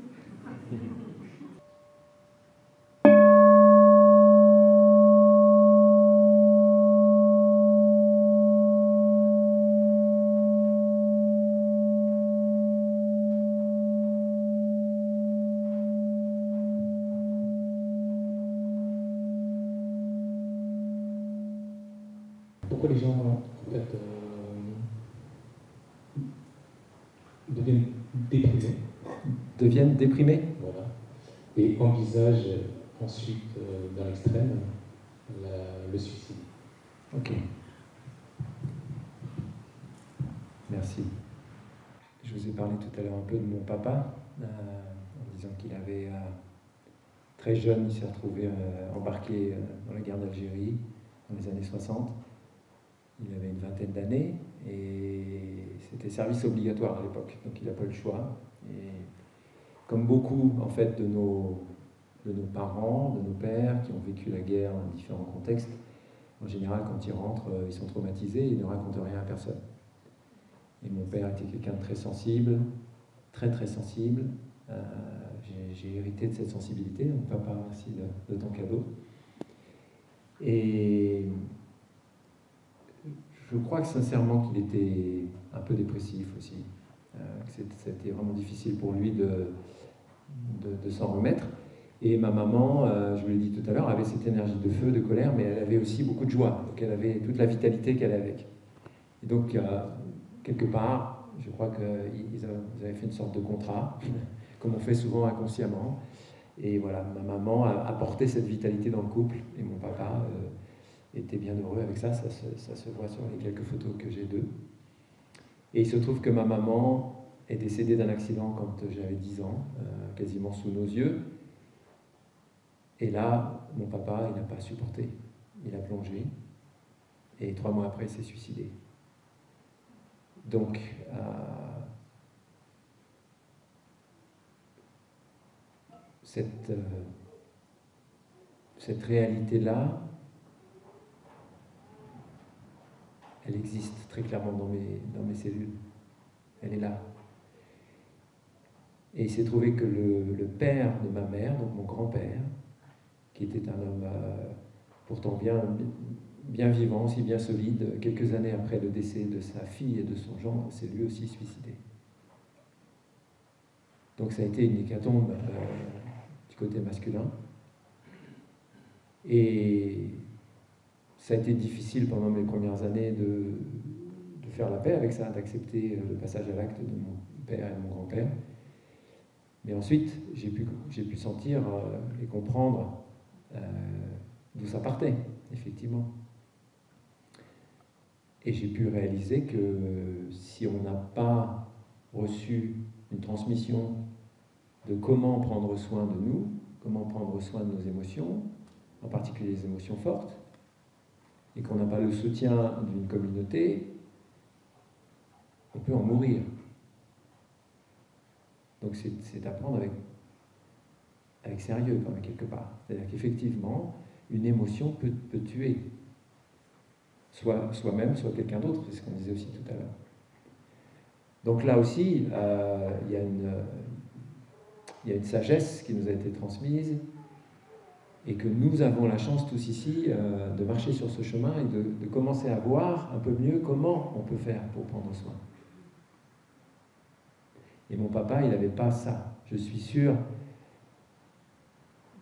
Pourquoi les gens en fait, Deviennent déprimés. Voilà, et envisagent ensuite, dans l'extrême, le suicide. Ok. Merci. Je vous ai parlé tout à l'heure un peu de mon papa. en disant qu'il avait, très jeune, il s'est retrouvé embarqué dans la guerre d'Algérie dans les années 60. Il avait une vingtaine d'années et c'était service obligatoire à l'époque, donc il n'a pas eu le choix. Et comme beaucoup en fait de nos parents, de nos pères qui ont vécu la guerre dans différents contextes, en général quand ils rentrent, ils sont traumatisés, ils ne racontent rien à personne. Et mon père était quelqu'un de très sensible, très très sensible. J'ai hérité de cette sensibilité, donc papa, merci de ton cadeau. Et je crois que sincèrement qu'il était un peu dépressif aussi, que c'était vraiment difficile pour lui de s'en remettre. Et ma maman, je vous l'ai dit tout à l'heure, avait cette énergie de feu, de colère, mais elle avait aussi beaucoup de joie, donc elle avait toute la vitalité qu'elle avait avec. Et donc, quelque part, je crois qu'ils avaient fait une sorte de contrat, comme on fait souvent inconsciemment. Et voilà, ma maman a apporté cette vitalité dans le couple, et mon papa était bien heureux avec ça, ça se voit sur les quelques photos que j'ai d'eux. Et il se trouve que ma maman est décédée d'un accident quand j'avais 10 ans, quasiment sous nos yeux. Et là, mon papa, il n'a pas supporté, il a plongé, et 3 mois après, il s'est suicidé. Donc, cette réalité-là, elle existe très clairement dans mes cellules. Elle est là. Et il s'est trouvé que le père de ma mère, donc mon grand-père, qui était un homme pourtant bien vivant, aussi bien solide, quelques années après le décès de sa fille et de son gendre, s'est lui aussi suicidé. Donc ça a été une hécatombe du côté masculin. Et ça a été difficile pendant mes premières années de faire la paix avec ça, d'accepter le passage à l'acte de mon père et de mon grand-père. Mais ensuite, j'ai pu sentir et comprendre d'où ça partait, effectivement. Et j'ai pu réaliser que si on n'a pas reçu une transmission de comment prendre soin de nous, comment prendre soin de nos émotions, en particulier les émotions fortes, et qu'on n'a pas le soutien d'une communauté, on peut en mourir. Donc c'est à prendre avec sérieux, quand même, quelque part. C'est-à-dire qu'effectivement, une émotion peut tuer. Soit soi-même, soit quelqu'un d'autre, c'est ce qu'on disait aussi tout à l'heure. Donc là aussi, il y a une sagesse qui nous a été transmise, et que nous avons la chance tous ici de marcher sur ce chemin et de commencer à voir un peu mieux comment on peut faire pour prendre soin. Et mon papa, il n'avait pas ça. Je suis sûr,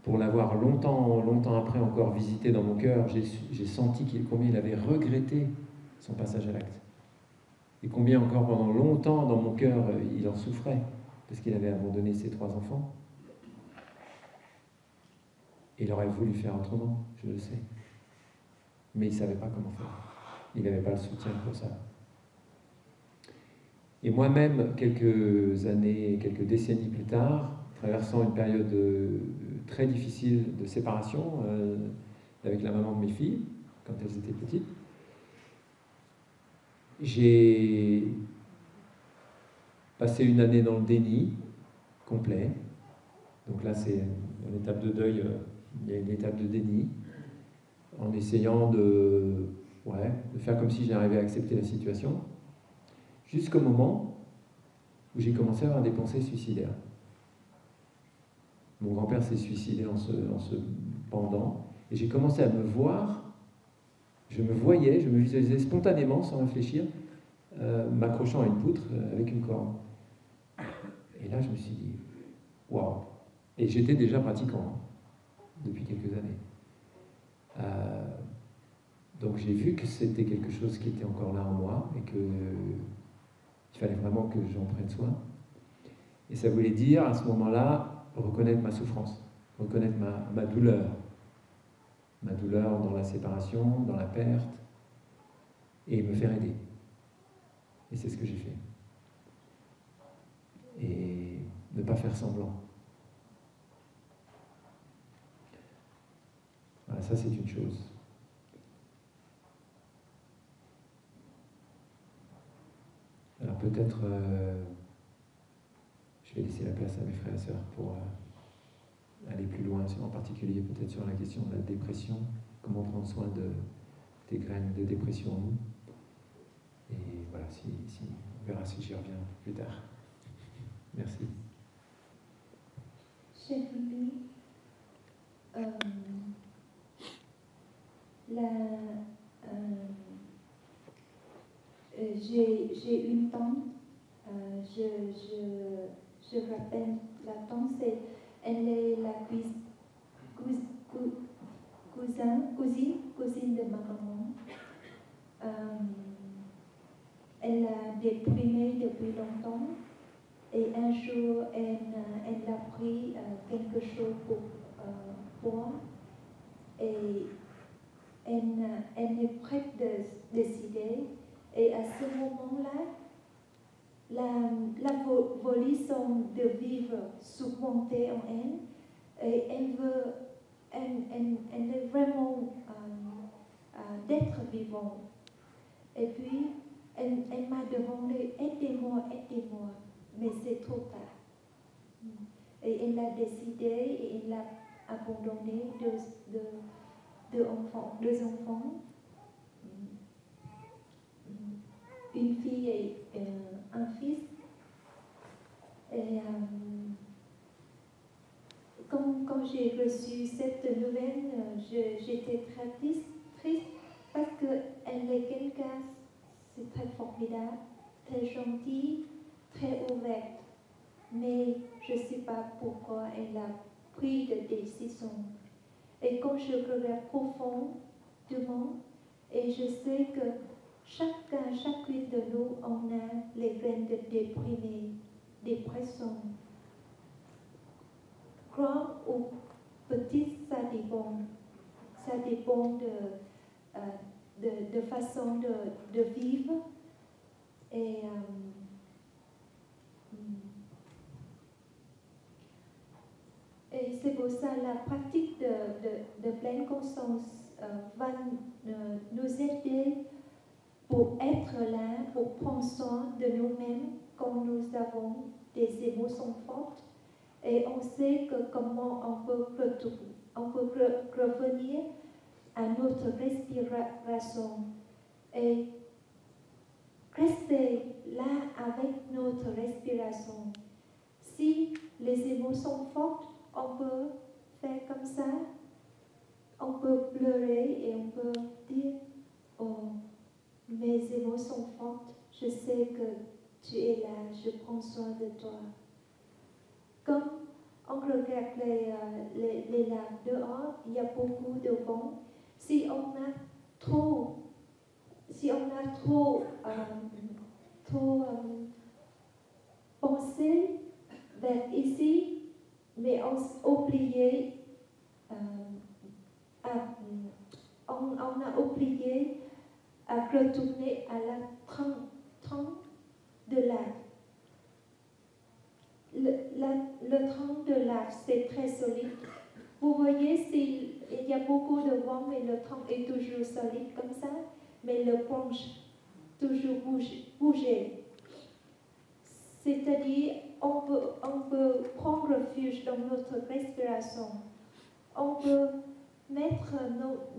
pour l'avoir longtemps après encore visité dans mon cœur, j'ai senti combien il avait regretté son passage à l'acte. Et combien encore pendant longtemps dans mon cœur, il en souffrait, parce qu'il avait abandonné ses 3 enfants. Et il aurait voulu faire autrement, je le sais. Mais il ne savait pas comment faire. Il n'avait pas le soutien pour ça. Et moi-même, quelques années, quelques décennies plus tard, traversant une période très difficile de séparation avec la maman de mes filles, quand elles étaient petites, j'ai passé une année dans le déni complet. Donc là, c'est une étape de deuil, il y a une étape de déni, en essayant de faire comme si j'arrivais à accepter la situation, jusqu'au moment où j'ai commencé à avoir des pensées suicidaires. Mon grand-père s'est suicidé en se pendant, et j'ai commencé à me voir, je me visualisais spontanément, sans réfléchir, m'accrochant à une poutre avec une corde. Et là, je me suis dit, waouh! Et j'étais déjà pratiquant, depuis quelques années. Donc j'ai vu que c'était quelque chose qui était encore là en moi, et qu'il fallait vraiment que j'en prenne soin. Et ça voulait dire, à ce moment-là, reconnaître ma souffrance, reconnaître ma douleur dans la séparation, dans la perte, et me faire aider. Et c'est ce que j'ai fait. Et Ne pas faire semblant. Voilà, ça c'est une chose. Alors peut-être, je vais laisser la place à mes frères et sœurs pour aller plus loin, en particulier peut-être sur la question de la dépression, comment prendre soin des graines de dépression en nous. Et voilà, on verra si j'y reviens plus tard. Merci. Chère Lily, j'ai une tante, je rappelle la tante, elle est la cousine de ma maman. Elle a déprimé depuis longtemps et un jour elle a pris quelque chose pour boire et elle est prête de décider. Et à ce moment-là, la volition de vivre surmontée en elle et elle est vraiment d'être vivante. Et puis, elle m'a demandé, aidez-moi, mais c'est trop tard. Et elle a décidé et elle a abandonné deux enfants. Une fille et un fils. Et quand j'ai reçu cette nouvelle, j'étais très triste parce qu'elle est quelqu'un, c'est très formidable, très gentil, très ouverte. Mais je ne sais pas pourquoi elle a pris de décisions. Et quand je regarde profondément, et je sais que chacune de nous, on a les graines de dépression. Grand ou petit, ça dépend. Ça dépend de façon de vivre. Et c'est pour ça la pratique de pleine conscience va nous aider pour être là, pour prendre soin de nous-mêmes quand nous avons des émotions fortes. Et on sait que comment on peut revenir à notre respiration. Et rester là avec notre respiration. Si les émotions fortes, on peut faire comme ça, on peut pleurer et on peut dire, oh, mes émotions fortes, je sais que tu es là, je prends soin de toi. Comme on regarde les lacs dehors, il y a beaucoup de vent. Si on a trop pensé vers ici, mais on a oublié à retourner à la tronc de l'arbre. Le tronc de l'arbre, c'est très solide. Vous voyez, il y a beaucoup de vent, mais le tronc est toujours solide comme ça, mais le branche toujours bouger. C'est-à-dire, on peut prendre refuge dans notre respiration. On peut mettre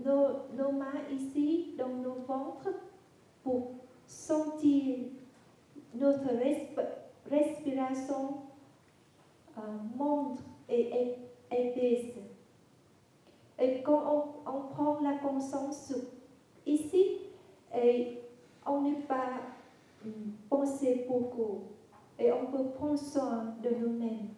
nos mains ici, dans nos ventres, pour sentir notre respiration monte et baisse. Et quand on prend la conscience ici, et on n'est pas pensé beaucoup. Et on peut prendre soin de nous-mêmes.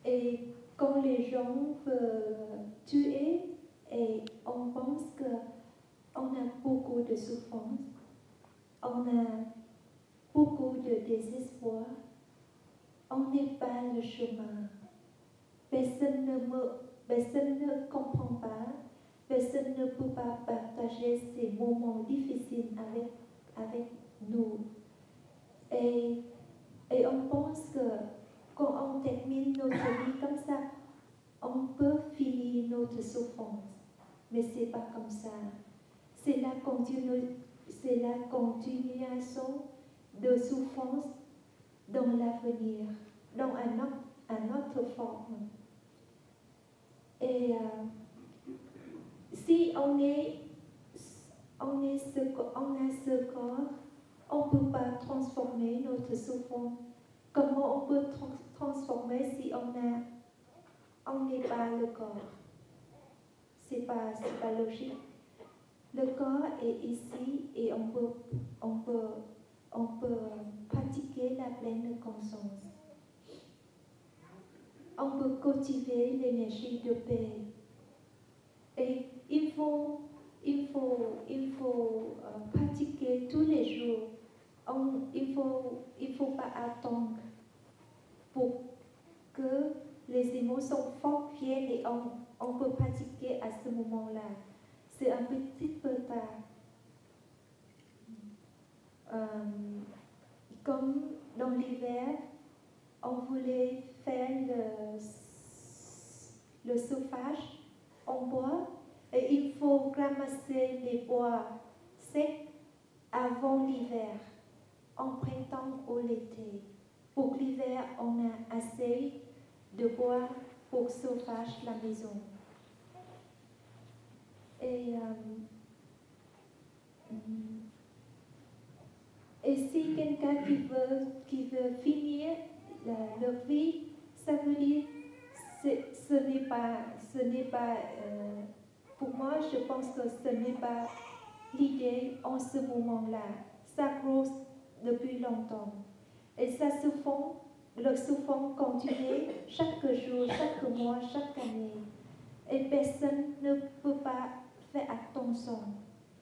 Et quand les gens veulent tuer, et on pense qu'on a beaucoup de souffrance, on a beaucoup de désespoir, on n'est pas le chemin. Personne ne comprend pas. personne ne peut pas partager ces moments difficiles avec nous. Et on pense que quand on termine notre vie comme ça, on peut finir notre souffrance. Mais ce n'est pas comme ça. C'est la continuation de souffrance dans l'avenir, dans une autre forme. Et si on a ce corps, on ne peut pas transformer notre souffrance. Comment on peut transformer si on n'est pas le corps? C'est pas logique. Le corps est ici et on peut pratiquer la pleine conscience. On peut cultiver l'énergie de paix. Et il faut pratiquer tous les jours. Il faut pas attendre pour que les émotions fortes viennent et on peut pratiquer à ce moment-là. C'est un petit peu tard. Comme dans l'hiver, on voulait faire le chauffage en bois et il faut ramasser les bois secs avant l'hiver, en printemps ou l'été. Pour l'hiver, on a assez de bois pour chauffage la maison. Et si quelqu'un qui veut finir leur vie, ça veut dire ce n'est pas pour moi, je pense que ce n'est pas l'idée en ce moment-là. Ça grossit depuis longtemps. Et ça le souffrance continue chaque jour, chaque mois, chaque année. Et personne ne peut pas faire attention.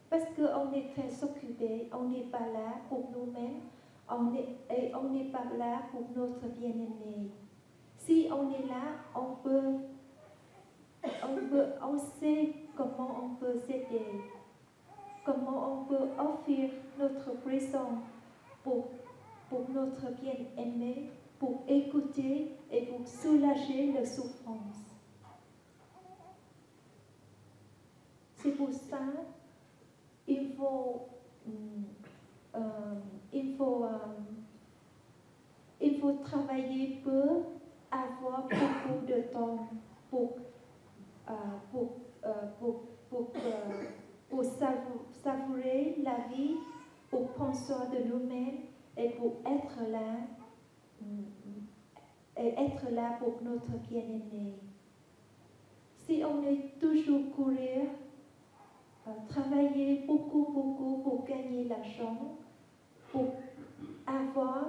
Parce qu'on est très occupé, on n'est pas là pour nous-mêmes, et on n'est pas là pour notre bien-aimé. Si on est là, on sait comment on peut s'aider, comment on peut offrir notre présence pour notre bien-aimé, pour écouter et pour soulager la souffrance. C'est pour ça il faut travailler pour avoir beaucoup de temps pour savourer la vie, pour prendre soin de nous-mêmes et pour être là pour notre bien-aimé. Si on est toujours courir, travailler beaucoup pour gagner l'argent, pour avoir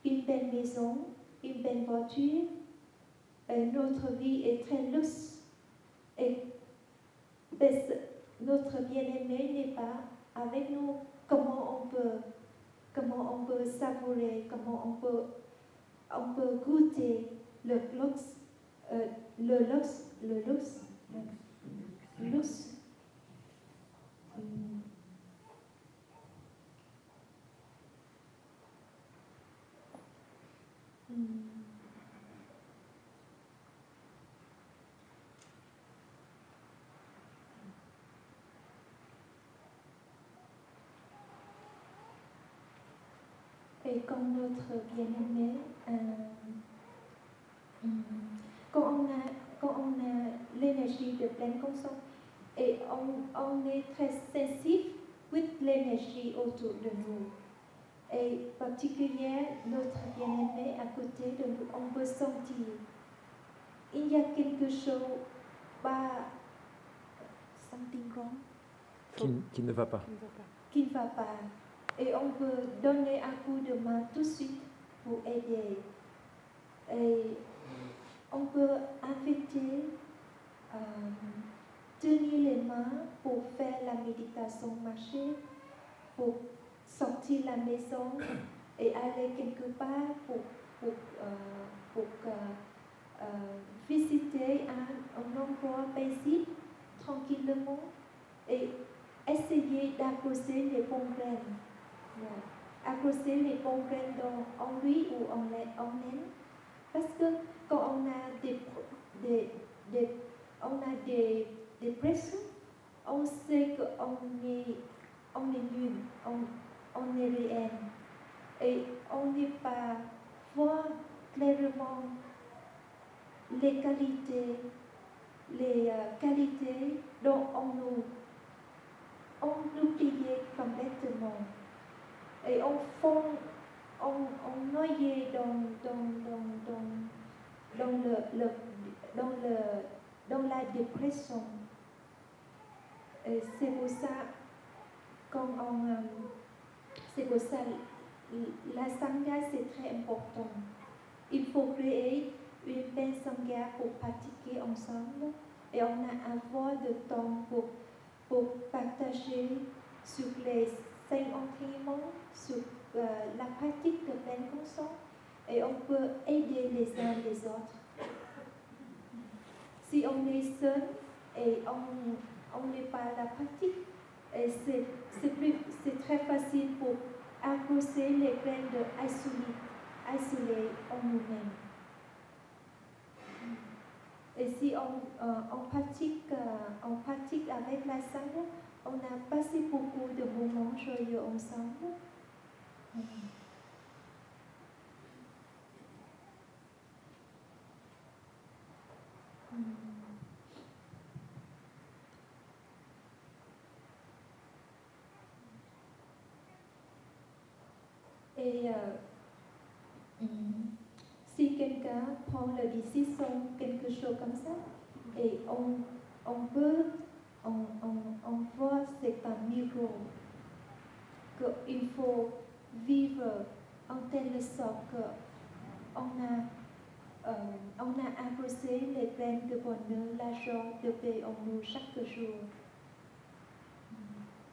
une belle maison, une belle voiture, notre vie est très luxe et notre bien-aimé n'est pas avec nous. Comment on peut savourer, comment on peut goûter le luxe. Et comme notre bien-aimé, quand on a l'énergie de pleine conscience, et on est très sensible avec l'énergie autour de nous. Et particulièrement notre bien-aimé à côté de nous, on peut sentir il y a quelque chose pas something wrong qui ne va pas. Qui ne va pas. Et on peut donner un coup de main tout de suite pour aider. Et on peut inviter, tenir les mains pour faire la méditation marcher, pour sortir la maison et aller quelque part pour visiter un endroit paisible, tranquillement et essayer d'approcher les bons graines. Approcher les bons graines en lui ou en elle. Parce que quand on a des pressions, on sait qu'on est nul, on est réel. Et on n'est pas voir clairement les qualités dont on oubliait complètement. Et on noyait dans la dépression. Et c'est pour ça la sangha c'est très important. Il faut créer une belle sangha pour pratiquer ensemble et on a avoir de temps pour partager sur les 5 entraînements, sur la pratique de pleine conscience et on peut aider les uns les autres. Si on est seul et on n'est pas à la pratique, c'est très facile pour accrocher les graines isolées en nous-mêmes. Et si on pratique avec la sangha, on a passé beaucoup de moments joyeux ensemble. Et si quelqu'un prend la décision, quelque chose comme ça, et on voit c'est un miracle, qu'il faut vivre en telle sorte qu'on a approché les graines de bonheur, la joie, de paix en nous chaque jour.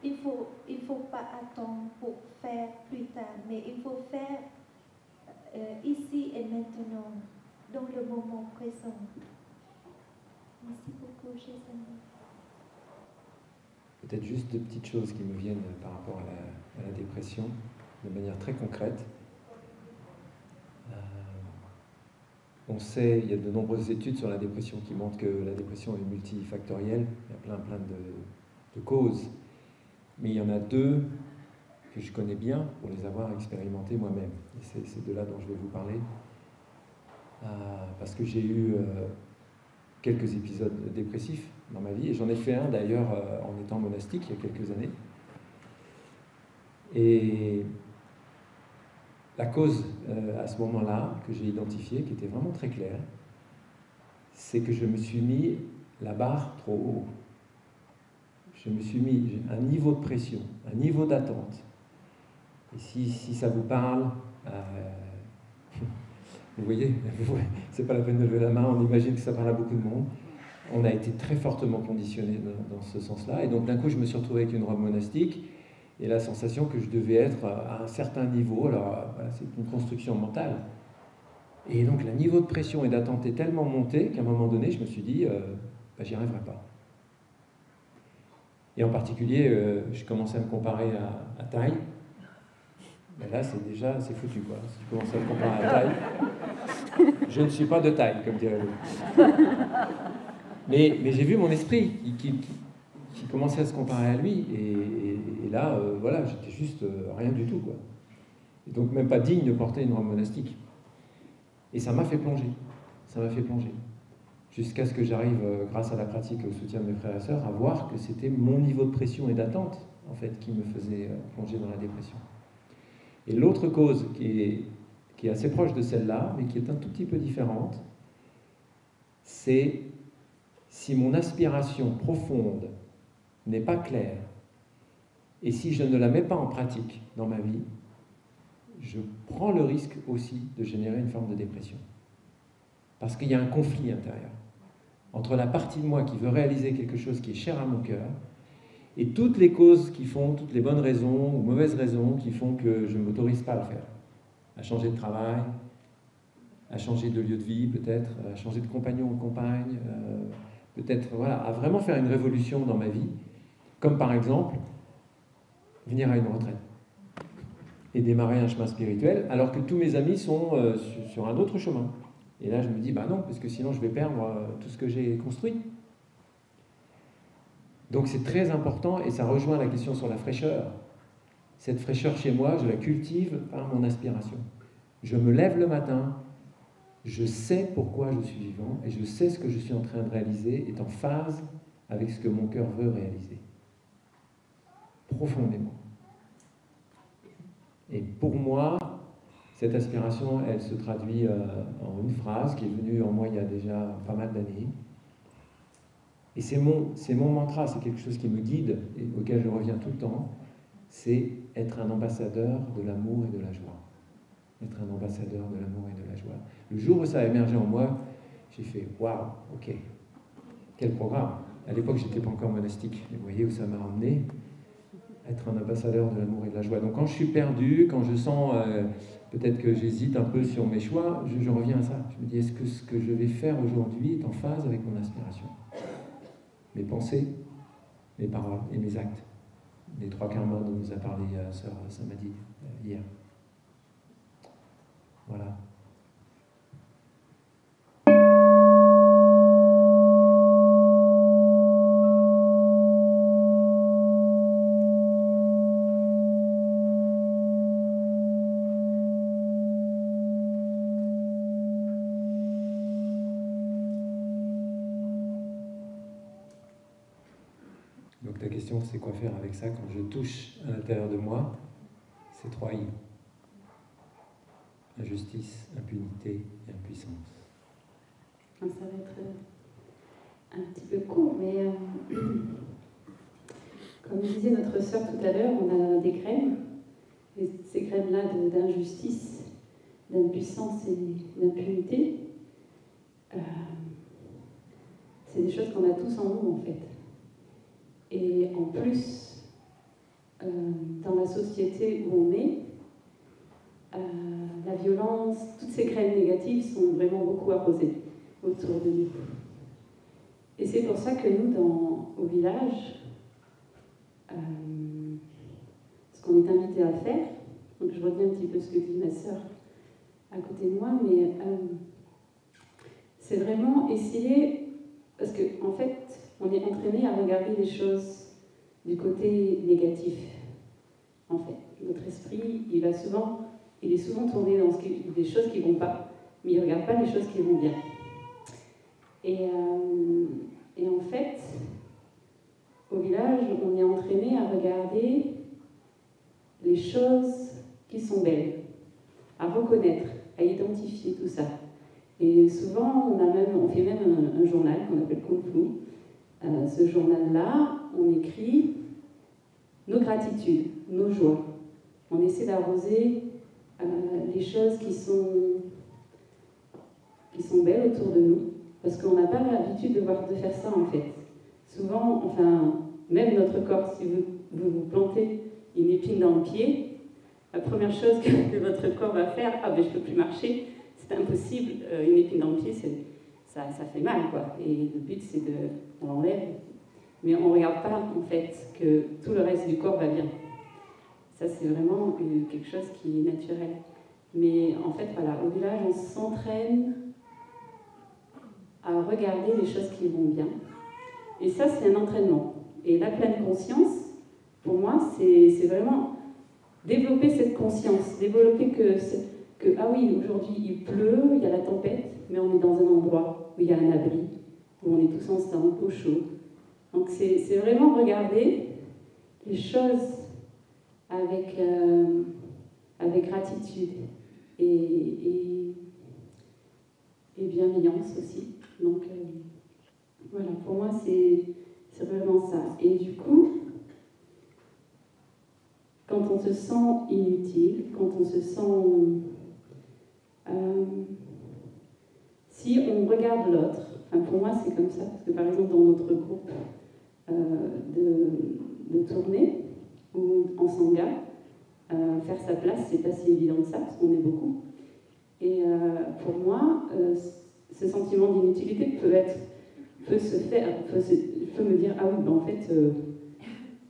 Il faut pas attendre pour faire plus tard, mais il faut faire ici et maintenant, dans le moment présent. Merci beaucoup, Jason. Peut-être juste 2 petites choses qui me viennent par rapport à la dépression, de manière très concrète. On sait, il y a de nombreuses études sur la dépression qui montrent que la dépression est multifactorielle, il y a plein de causes. Mais il y en a 2 que je connais bien pour les avoir expérimentés moi-même. Et c'est ces 2-là dont je vais vous parler. Parce que j'ai eu quelques épisodes dépressifs dans ma vie, et j'en ai fait un d'ailleurs en étant monastique il y a quelques années. Et la cause à ce moment-là, que j'ai identifiée, qui était vraiment très claire, c'est que je me suis mis la barre trop haut. Je me suis mis un niveau de pression, un niveau d'attente. Et si ça vous parle, vous voyez, c'est pas la peine de lever la main, on imagine que ça parle à beaucoup de monde. On a été très fortement conditionnés dans ce sens-là. Et donc d'un coup, je me suis retrouvé avec une robe monastique et la sensation que je devais être à un certain niveau. Alors voilà, c'est une construction mentale. Et donc le niveau de pression et d'attente est tellement monté qu'à un moment donné, je me suis dit, j'y arriverai pas. Et en particulier, je commençais à me comparer à Thaï. Mais là, c'est foutu, quoi. Si je commence à me comparer à Thaï, je ne suis pas de Thaï, comme dirait l'autre. Mais j'ai vu mon esprit qui commençait à se comparer à lui. Et là, voilà, j'étais juste rien du tout, quoi. Et donc même pas digne de porter une robe monastique. Et ça m'a fait plonger. Ça m'a fait plonger. Jusqu'à ce que j'arrive, grâce à la pratique et au soutien de mes frères et sœurs, à voir que c'était mon niveau de pression et d'attente, en fait, qui me faisait plonger dans la dépression. Et l'autre cause qui est assez proche de celle-là, mais qui est un tout petit peu différente, c'est si mon aspiration profonde n'est pas claire, et si je ne la mets pas en pratique dans ma vie, je prends le risque aussi de générer une forme de dépression. Parce qu'il y a un conflit intérieur entre la partie de moi qui veut réaliser quelque chose qui est cher à mon cœur et toutes les causes qui font, toutes les bonnes raisons ou mauvaises raisons qui font que je ne m'autorise pas à le faire. À changer de travail, à changer de lieu de vie peut-être, à changer de compagnon ou de compagne, peut-être voilà, à vraiment faire une révolution dans ma vie, comme par exemple venir à une retraite et démarrer un chemin spirituel, alors que tous mes amis sont sur un autre chemin. Et là, je me dis, bah non, parce que sinon je vais perdre tout ce que j'ai construit. Donc c'est très important, et ça rejoint la question sur la fraîcheur. Cette fraîcheur chez moi, je la cultive par mon aspiration. Je me lève le matin, je sais pourquoi je suis vivant, et je sais ce que je suis en train de réaliser est en phase avec ce que mon cœur veut réaliser. Profondément. Et pour moi, cette aspiration, elle se traduit en une phrase qui est venue en moi il y a déjà pas mal d'années. Et c'est mon mantra, c'est quelque chose qui me guide et auquel je reviens tout le temps. C'est être un ambassadeur de l'amour et de la joie. Être un ambassadeur de l'amour et de la joie. Le jour où ça a émergé en moi, j'ai fait « Waouh, ok, quel programme !» À l'époque, je n'étais pas encore monastique. Et vous voyez où ça m'a emmené ? Être un ambassadeur de l'amour et de la joie. Donc quand je suis perdu, quand je sens peut-être que j'hésite un peu sur mes choix, je reviens à ça. Je me dis, est-ce que ce que je vais faire aujourd'hui est en phase avec mon inspiration ? Mes pensées, mes paroles et mes actes. Les 3 karmas dont nous a parlé Sœur Samadhi hier. Voilà. Donc ta question, c'est quoi faire avec ça quand je touche à l'intérieur de moi ces 3 I. Injustice, impunité et impuissance. Ça va être un petit peu court, mais comme disait notre sœur tout à l'heure, on a des graines, et ces graines-là d'injustice, d'impuissance et d'impunité, c'est des choses qu'on a tous en nous en fait. Et en plus, dans la société où on est, la violence, toutes ces graines négatives sont vraiment beaucoup arrosées autour de nous. Et c'est pour ça que nous, au village, ce qu'on est invité à faire, donc je reviens un petit peu ce que dit ma sœur à côté de moi, mais c'est vraiment essayer, parce qu'en fait, on est entraîné à regarder les choses du côté négatif. En fait, notre esprit, il est souvent tourné dans des choses qui ne vont pas, mais il ne regarde pas les choses qui vont bien. Et en fait, au village, on est entraîné à regarder les choses qui sont belles, à reconnaître, à identifier tout ça. Et souvent, on fait même un journal qu'on appelle Kung Fu. Ce journal-là, on écrit nos gratitudes, nos joies. On essaie d'arroser les choses qui sont belles autour de nous, parce qu'on n'a pas l'habitude de faire ça en fait. Souvent, même notre corps, si vous plantez une épine dans le pied, la première chose que votre corps va faire, je ne peux plus marcher, c'est impossible, une épine dans le pied, ça fait mal, quoi. Et le but, c'est on l'enlève, mais on ne regarde pas, en fait, que tout le reste du corps va bien. Ça, c'est vraiment quelque chose qui est naturel. Mais en fait, voilà, au village, on s'entraîne à regarder les choses qui vont bien. Et ça, c'est un entraînement. Et la pleine conscience, pour moi, c'est vraiment développer cette conscience, développer que ah oui, aujourd'hui il pleut, il y a la tempête, mais on est dans un endroit où il y a un abri, où on est tous ensemble, au chaud. Donc c'est vraiment regarder les choses avec gratitude et bienveillance aussi. Donc voilà, pour moi c'est vraiment ça. Et du coup, quand on se sent inutile, quand on se sent... si on regarde l'autre, pour moi c'est comme ça, parce que par exemple dans notre groupe de tournée, ou en sangha, faire sa place, c'est pas si évident que ça, parce qu'on est beaucoup. Et pour moi, ce sentiment d'inutilité peut être peut se faire, peut me dire, ah oui, ben en fait,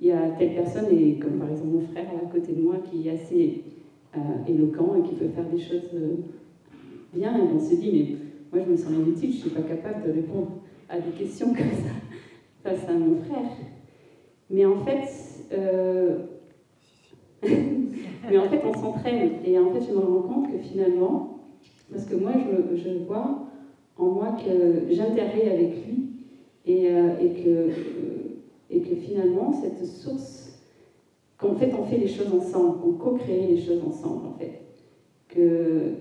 il y a telle personne, et comme par exemple mon frère à côté de moi, qui est assez éloquent et qui peut faire des choses bien, et on se dit, mais moi je me sens inutile, je ne suis pas capable de répondre à des questions comme ça face à mon frère. Mais en fait, on s'entraîne. Et en fait, je me rends compte que finalement, parce que moi, je vois en moi que j'interagis avec lui et que finalement, cette source, qu'en fait, on fait les choses ensemble, on co-crée les choses ensemble, en fait. Que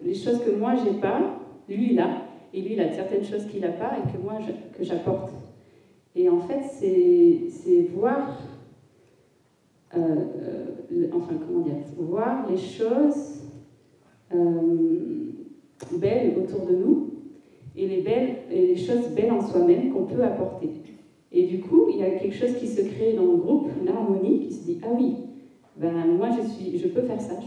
les choses que moi, j'ai pas, lui, il a, et lui, il a certaines choses qu'il n'a pas et que moi, que j'apporte. Et en fait, c'est voir, voir les choses belles autour de nous et les choses belles en soi-même qu'on peut apporter. Et du coup, il y a quelque chose qui se crée dans le groupe, une harmonie qui se dit, ah oui, ben moi je peux faire ça,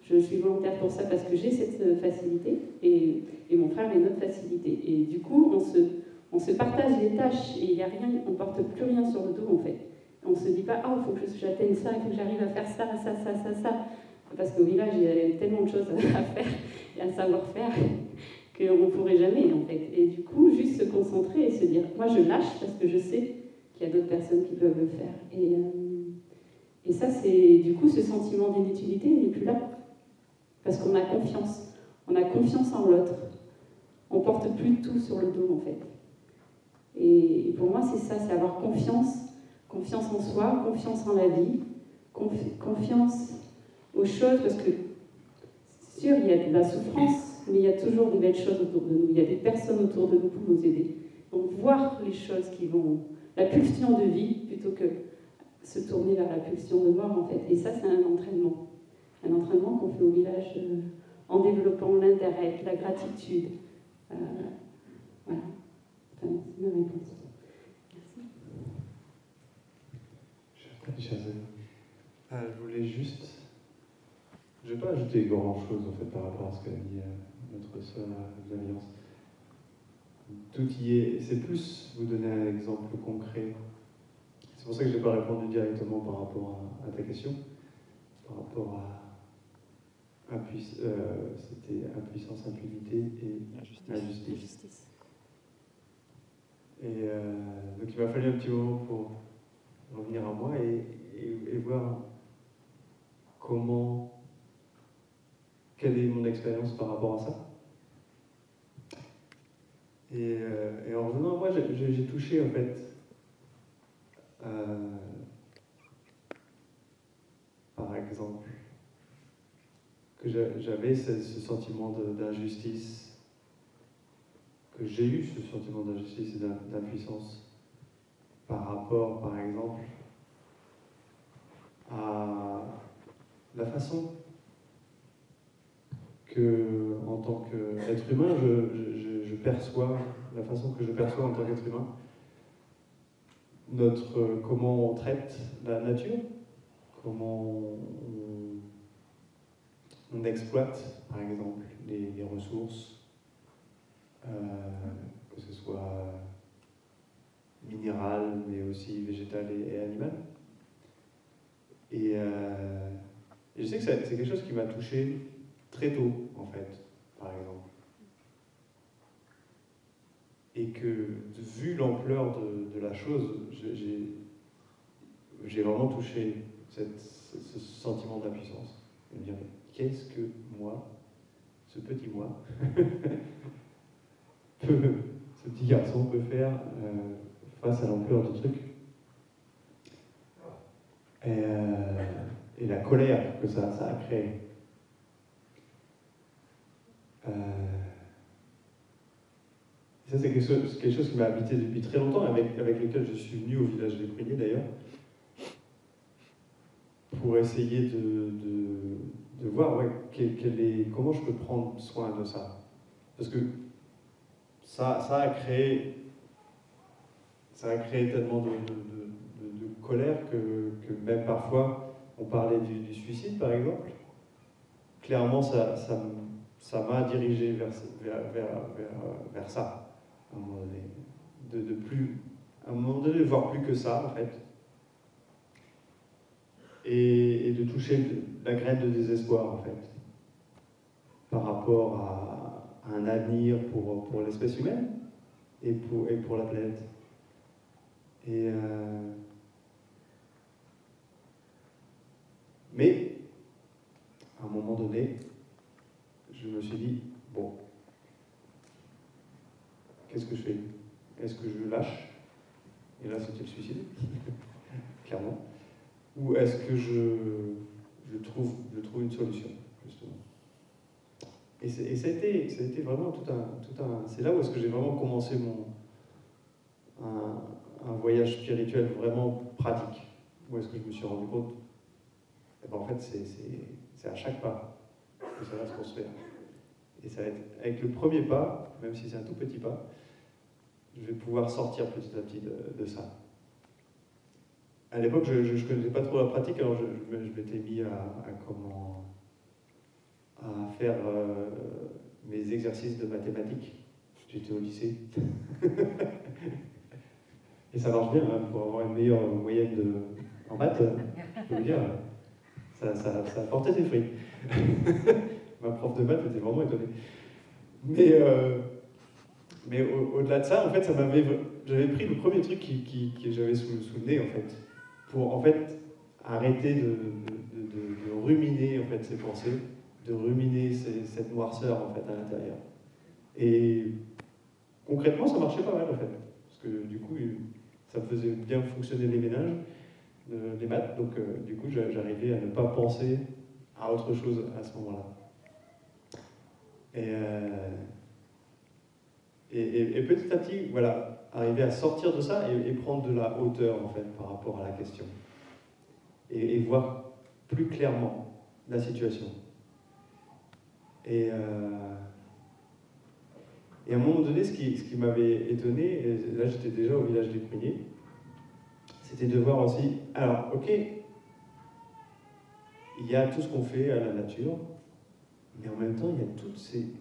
je suis volontaire pour ça parce que j'ai cette facilité et mon frère a une autre facilité. Et du coup, on se partage les tâches et il y a rien, on porte plus rien sur le dos en fait. On se dit pas, il faut que j'atteigne ça, il faut que j'arrive à faire ça. Parce qu'au village, il y a tellement de choses à faire et à savoir faire qu'on ne pourrait jamais en fait. Et du coup, juste se concentrer et se dire, moi je lâche parce que je sais qu'il y a d'autres personnes qui peuvent le faire. Et ça, c'est du coup, ce sentiment d'inutilité, il n'est plus là. Parce qu'on a confiance. On a confiance en l'autre. On porte plus tout sur le dos en fait. Et pour moi, c'est ça, c'est avoir confiance en soi, confiance en la vie, confiance aux choses, parce que c'est sûr, il y a de la souffrance, mais il y a toujours des belles choses autour de nous, il y a des personnes autour de nous pour nous aider. Donc voir les choses qui vont, la pulsion de vie, plutôt que se tourner vers la pulsion de mort en fait. Et ça, c'est un entraînement qu'on fait au village en développant l'intérêt, la gratitude. Voilà, enfin, c'est ma réponse. Je voulais juste... Je ne vais pas ajouter grand-chose en fait par rapport à ce qu'a dit notre sœur de l'Alliance. Tout y est. C'est plus vous donner un exemple concret. C'est pour ça que je n'ai pas répondu directement par rapport à ta question. Par rapport à c'était impuissance, impunité et injustice. Et donc il m'a fallu un petit moment pour revenir à moi et voir quelle est mon expérience par rapport à ça. Et en revenant, moi j'ai touché en fait par exemple que j'avais ce sentiment d'injustice, que j'ai eu ce sentiment d'injustice et d'impuissance par rapport, par exemple, à la façon que, en tant qu'être humain, je perçois, la façon que je perçois en tant qu'être humain, comment on traite la nature, comment on exploite, par exemple, les ressources, que ce soit minérales, mais aussi végétales et animales. Et je sais que c'est quelque chose qui m'a touché très tôt, en fait, par exemple. Et que, vu l'ampleur de la chose, j'ai vraiment touché ce sentiment d'impuissance. De me dire, qu'est-ce que moi, ce petit moi, ce petit garçon peut faire face à l'ampleur du truc. Et la colère que ça a créé. Ça, c'est quelque chose qui m'a habité depuis très longtemps, avec lequel je suis venu au village des Pruniers d'ailleurs, pour essayer de voir comment je peux prendre soin de ça. Parce que ça a créé tellement de colère que même parfois, on parlait du suicide par exemple. Clairement, ça m'a dirigé vers ça, à un moment donné. de plus, à un moment donné, de voir plus que ça, en fait. Et de toucher la graine de désespoir, en fait, par rapport à un avenir pour l'espèce humaine et pour la planète. Mais, à un moment donné, je me suis dit, bon, qu'est-ce que je fais? Est-ce que je lâche? Et là, c'était le suicide, clairement. Ou est-ce que je trouve une solution, justement? Et ça a été vraiment tout un... C'est là où est-ce que j'ai vraiment commencé un voyage spirituel vraiment pratique. Où est-ce que je me suis rendu compte? Et ben en fait, c'est à chaque pas que ça va se construire. Et ça va être avec le premier pas, même si c'est un tout petit pas, je vais pouvoir sortir petit à petit de ça. À l'époque, je ne connaissais pas trop la pratique, alors je m'étais mis à faire mes exercices de mathématiques. J'étais au lycée. Et ça marche bien, hein, pour avoir une meilleure moyenne en maths, je peux vous dire, ça a porté ses fruits. Ma prof de maths était vraiment étonnée. Mais au-delà de ça, en fait, j'avais pris le premier truc que j'avais sous le nez, en fait, pour en fait arrêter de ruminer en fait ces pensées, de ruminer cette noirceur en fait à l'intérieur. Et concrètement, ça marchait pas mal en fait, parce que du coup, ça faisait bien fonctionner les ménages, les maths, donc du coup, j'arrivais à ne pas penser à autre chose à ce moment-là. Et petit à petit, voilà, arriver à sortir de ça et prendre de la hauteur en fait par rapport à la question. Et voir plus clairement la situation. Et à un moment donné, ce qui m'avait étonné, et là j'étais déjà au village des Pruniers, c'était de voir aussi, alors ok, il y a tout ce qu'on fait à la nature, mais en même temps il y a toutes ces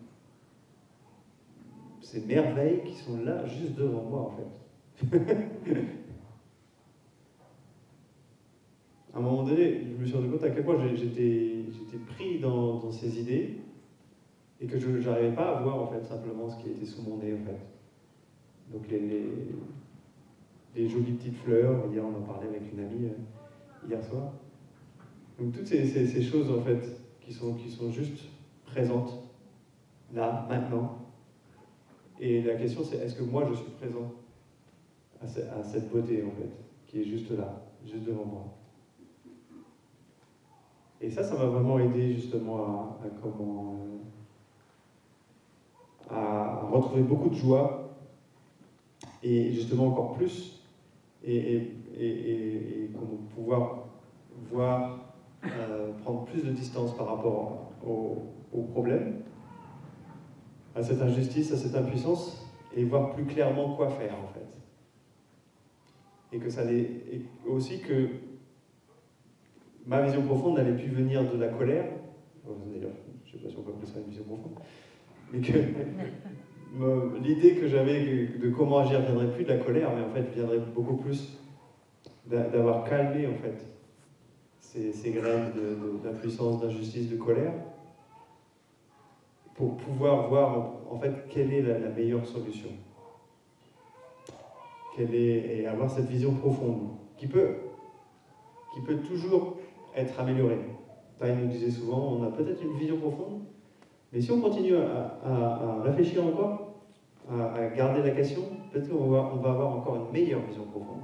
merveilles qui sont là, juste devant moi en fait. À un moment donné, je me suis rendu compte à quel point j'étais pris dans ces idées et que je n'arrivais pas à voir en fait simplement ce qui était sous mon nez en fait. Donc les jolies petites fleurs, hier on en parlait avec une amie hier soir. Donc toutes ces choses en fait qui sont juste présentes là, maintenant. Et la question c'est, est-ce que moi je suis présent à cette beauté en fait, qui est juste là, juste devant moi. Et ça m'a vraiment aidé justement à retrouver beaucoup de joie et justement encore plus et pouvoir voir, prendre plus de distance par rapport au problème, à cette injustice, à cette impuissance et voir plus clairement quoi faire en fait. Et aussi que ma vision profonde n'allait plus venir de la colère, d'ailleurs, je ne sais pas si on peut appeler ça une vision profonde, mais que l'idée que j'avais de comment agir ne viendrait plus de la colère, mais en fait viendrait beaucoup plus d'avoir calmé en fait ces graines d'impuissance, d'injustice, de colère, pour pouvoir voir en fait quelle est la meilleure solution. Et avoir cette vision profonde qui peut toujours être améliorée. Là, il nous disait souvent, on a peut-être une vision profonde, mais si on continue à réfléchir encore, à garder la question, peut-être qu'on va avoir encore une meilleure vision profonde.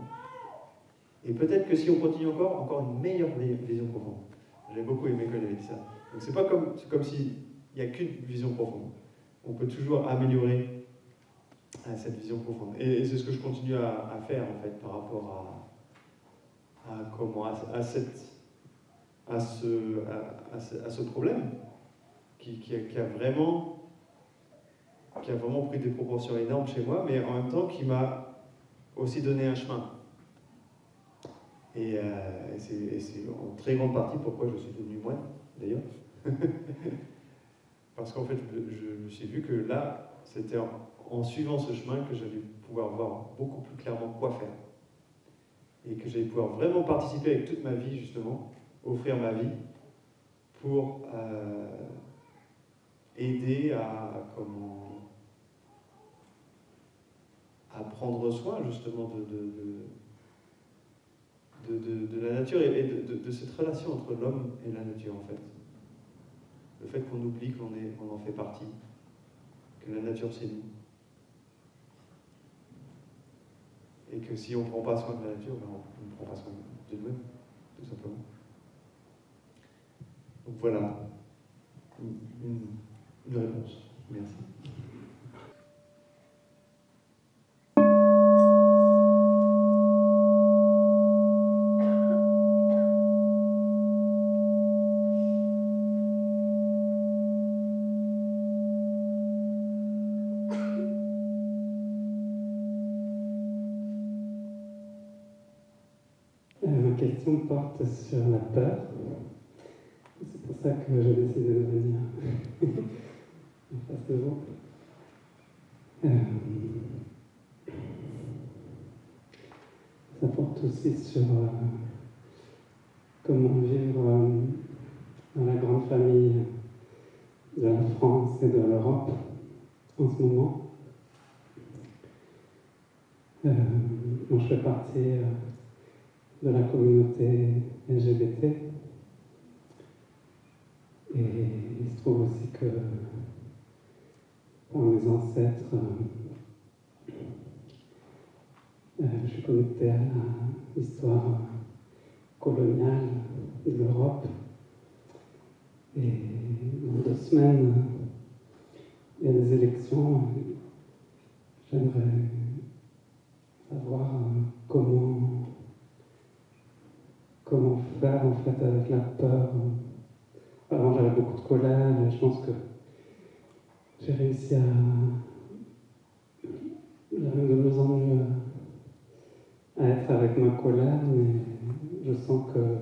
Et peut-être que si on continue encore une meilleure vision profonde. J'ai beaucoup aimé quand il avait dit ça. Donc c'est pas comme s'il n'y a qu'une vision profonde. On peut toujours améliorer cette vision profonde. Et c'est ce que je continue à faire en fait par rapport à ce problème qui a vraiment pris des proportions énormes chez moi, mais en même temps qui m'a aussi donné un chemin. Et c'est en très grande partie pourquoi je suis devenu moine, d'ailleurs. Parce qu'en fait, je me suis vu que là, c'était en suivant ce chemin que j'allais pouvoir voir beaucoup plus clairement quoi faire. Et que j'allais pouvoir vraiment participer avec toute ma vie, justement, offrir ma vie pour aider à prendre soin, justement, de la nature et de cette relation entre l'homme et la nature, en fait. Le fait qu'on oublie qu'on en fait partie, que la nature c'est nous. Et que si on ne prend pas soin de la nature, ben on ne prend pas soin de nous-mêmes, tout simplement. Donc voilà, une réponse. Merci. Ma question porte sur la peur. C'est pour ça que j'ai décidé de venir en face de vous. Ça porte aussi sur comment vivre dans la grande famille de la France et de l'Europe en ce moment. Moi, je fais partie de la communauté LGBT. Et il se trouve aussi que par mes ancêtres, je suis connectée à l'histoire coloniale de l'Europe. Et dans 2 semaines, il y a des élections. J'aimerais savoir comment faire en fait avec la peur. Avant j'avais beaucoup de colère et je pense que j'ai réussi à de mieux en mieux à être avec ma colère, mais je sens que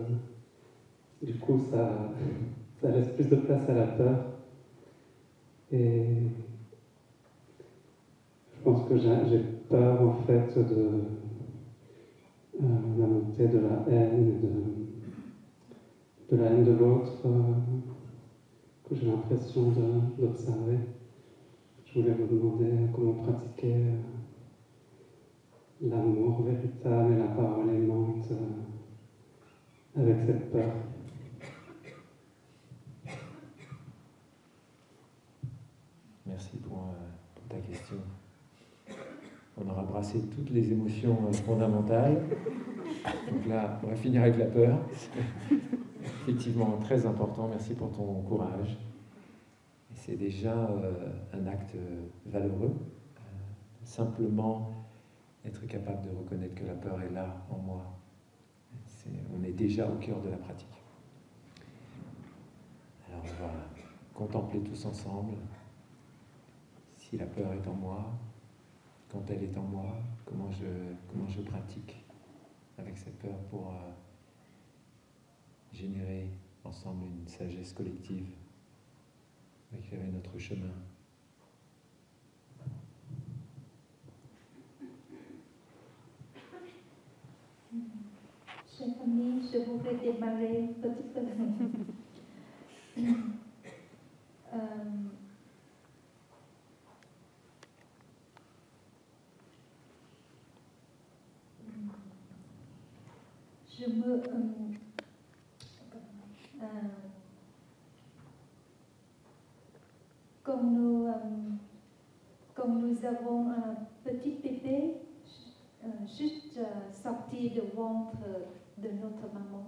du coup ça laisse plus de place à la peur. Et je pense que j'ai peur en fait de la montée de la haine, de la haine de l'autre, que j'ai l'impression d'observer. Je voulais vous demander comment pratiquer l'amour véritable et la parole aimante avec cette peur. Merci pour ta question. On aura brassé toutes les émotions fondamentales. Donc là, on va finir avec la peur. Effectivement, très important. Merci pour ton courage. C'est déjà un acte valeureux. Simplement être capable de reconnaître que la peur est là en moi. On est déjà au cœur de la pratique. Alors on va contempler tous ensemble si la peur est en moi, quand elle est en moi, comment je pratique avec cette peur pour générer ensemble une sagesse collective, éclairer notre chemin. Chers amis, je voudrais démarrer petit peu. Comme nous avons un petit bébé juste sorti du ventre de notre maman,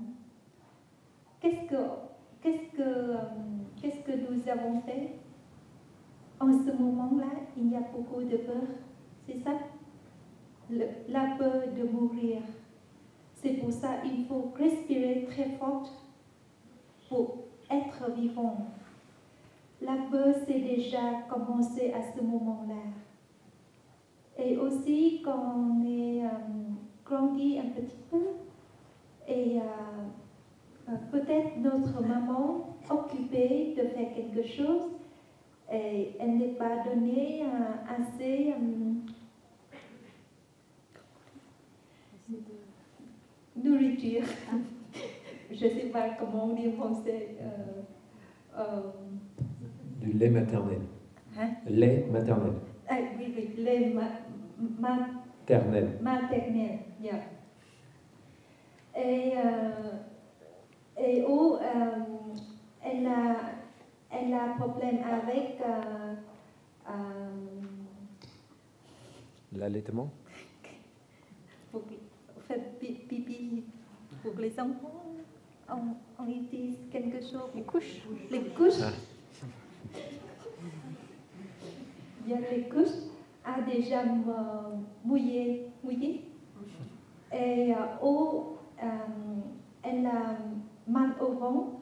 qu'est-ce que nous avons fait? En ce moment-là, il y a beaucoup de peur, c'est ça? La peur de mourir. C'est pour ça qu'il faut respirer très fort pour être vivant. La peur, c'est déjà commencé à ce moment-là. Et aussi, quand on est grandi un petit peu, et peut-être notre maman occupée de faire quelque chose, et elle n'est pas donnée assez nourriture. Je ne sais pas comment on dit en français. Du lait maternel. Hein? Lait maternel. Ah, oui, oui, lait maternel. Maternel, yeah. Et où elle a problème avec L'allaitement. pour faire pipi pour les enfants. On utilise quelque chose. Les couches. Les couches. Ah. Bien, les couches a déjà mouillé. Et elle a mal au ventre.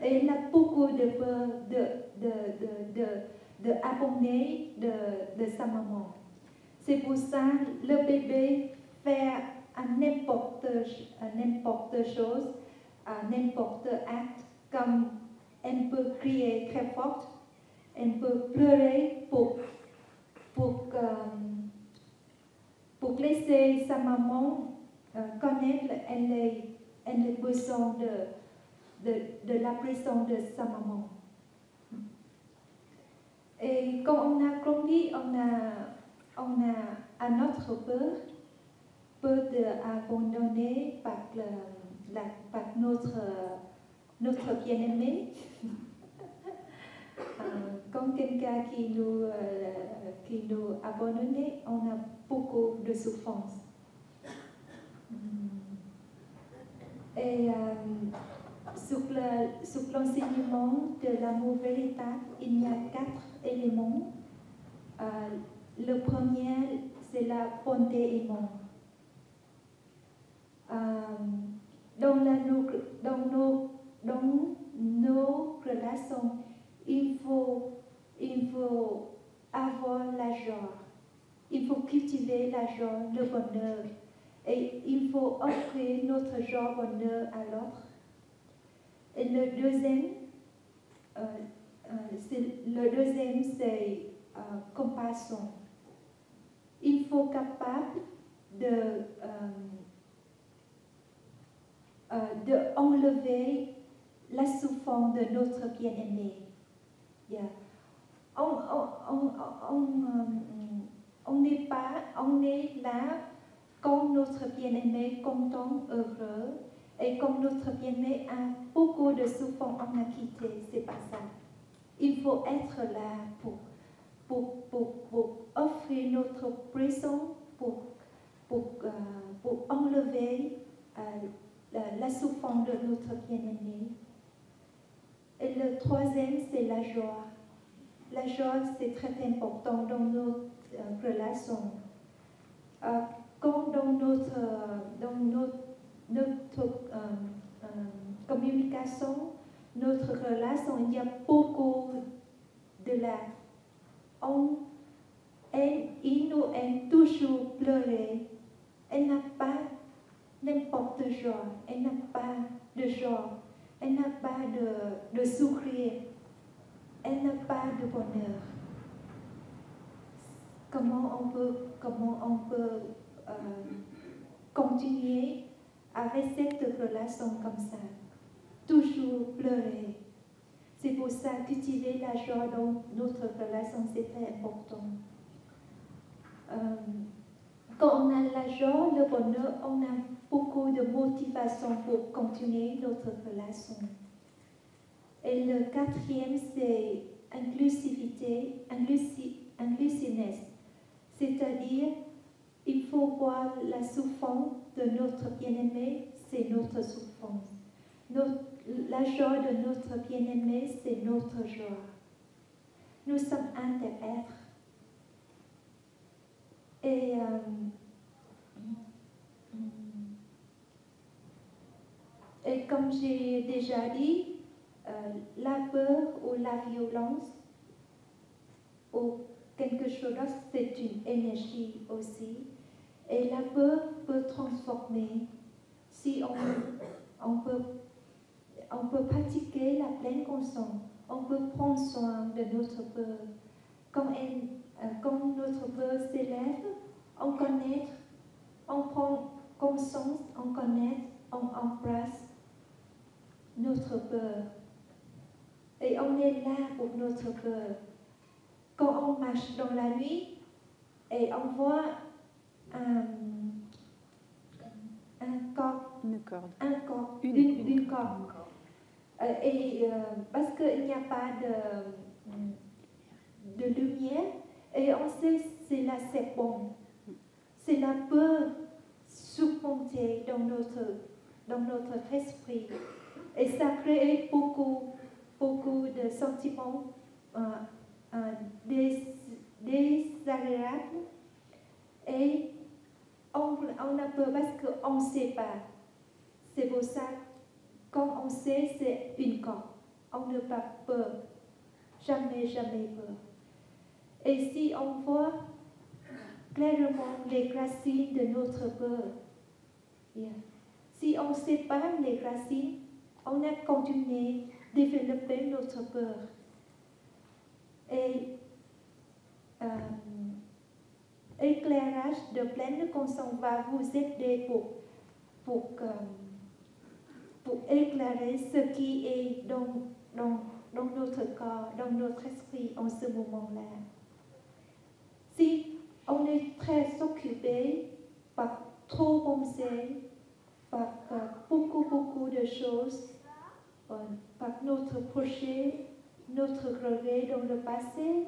Et elle a beaucoup de peur de abandonner de sa maman. C'est pour ça que le bébé fait n'importe chose, n'importe acte, comme elle peut crier très fort, elle peut pleurer pour laisser sa maman connaître elle a besoin de la présence de sa maman. Et quand on a grandi, on a à notre peur d'abandonner par notre bien-aimé. Quand quelqu'un qui nous abandonne, on a beaucoup de souffrance. Et sur l'enseignement de l'amour véritable, il y a 4 éléments. Le premier, c'est la bonté aimante. Dans nos relations, il faut avoir la joie. Il faut cultiver la joie, le bonheur. Et il faut offrir notre joie, bonheur à l'autre. Et le deuxième, c'est compassion. Il faut capable de enlever la souffrance de notre bien-aimé. Yeah. On est là quand notre bien-aimé content, heureux, et quand notre bien-aimé a beaucoup de souffrance, on a quitté. C'est pas ça. Il faut être là pour offrir notre présence, pour enlever la souffrance de notre bien-aimé. Et le troisième, c'est la joie. La joie, c'est très important dans notre relation. Quand dans notre communication, notre relation, il y a beaucoup de la il nous aime toujours pleurer. Elle n'a pas n'importe joie. Elle n'a pas de joie. Elle n'a pas de sourire. Elle n'a pas de bonheur. Comment on peut continuer avec cette relation comme ça? Toujours pleurer. C'est pour ça que cultiver la joie dans notre relation, c'est très important. Quand on a la joie, le bonheur, on a beaucoup de motivation pour continuer notre relation. Et le quatrième, c'est inclusivité, inclusiveness. C'est-à-dire, il faut voir la souffrance de notre bien-aimé, c'est notre souffrance. La joie de notre bien-aimé, c'est notre joie. Nous sommes un être. Et comme j'ai déjà dit, la peur ou la violence ou quelque chose d'autre, c'est une énergie aussi. Et la peur peut transformer. Si on peut pratiquer la pleine conscience, on peut prendre soin de notre peur. Quand quand notre peur s'élève, on connaît, on prend conscience, on connaît, on embrasse notre peur. Et on est là pour notre peur. Quand on marche dans la nuit et on voit un corps, Une corde. une corde. Parce qu'il n'y a pas de lumière, et on sait que c'est là, c'est bon. C'est la peur surmontée dans notre esprit. Et ça crée beaucoup de sentiments désagréables. Et on a peur parce qu'on ne sait pas. C'est pour ça, quand on sait, c'est une corde. On n'a pas peur. Jamais peur. Et si on voit clairement les racines de notre peur, si on ne sait pas les racines, on a continué à développer notre peur. Et éclairage de pleine conscience va vous aider pour éclairer ce qui est dans notre corps, dans notre esprit en ce moment-là. Si on est très occupé par trop penser, par beaucoup de choses, par notre projet, notre regret dans le passé,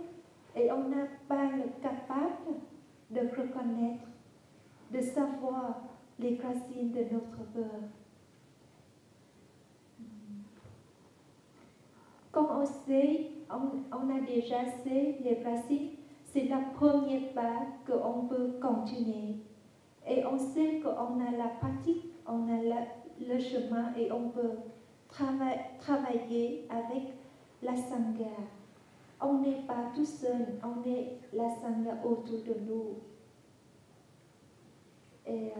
et on n'a pas le capable de reconnaître, de savoir les racines de notre peur. Quand on sait, on a déjà sait les racines, c'est la première pas qu'on peut continuer. Et on sait qu'on a la pratique, on a le chemin et on peut travailler avec la Sangha. On n'est pas tout seul, on est la Sangha autour de nous. Et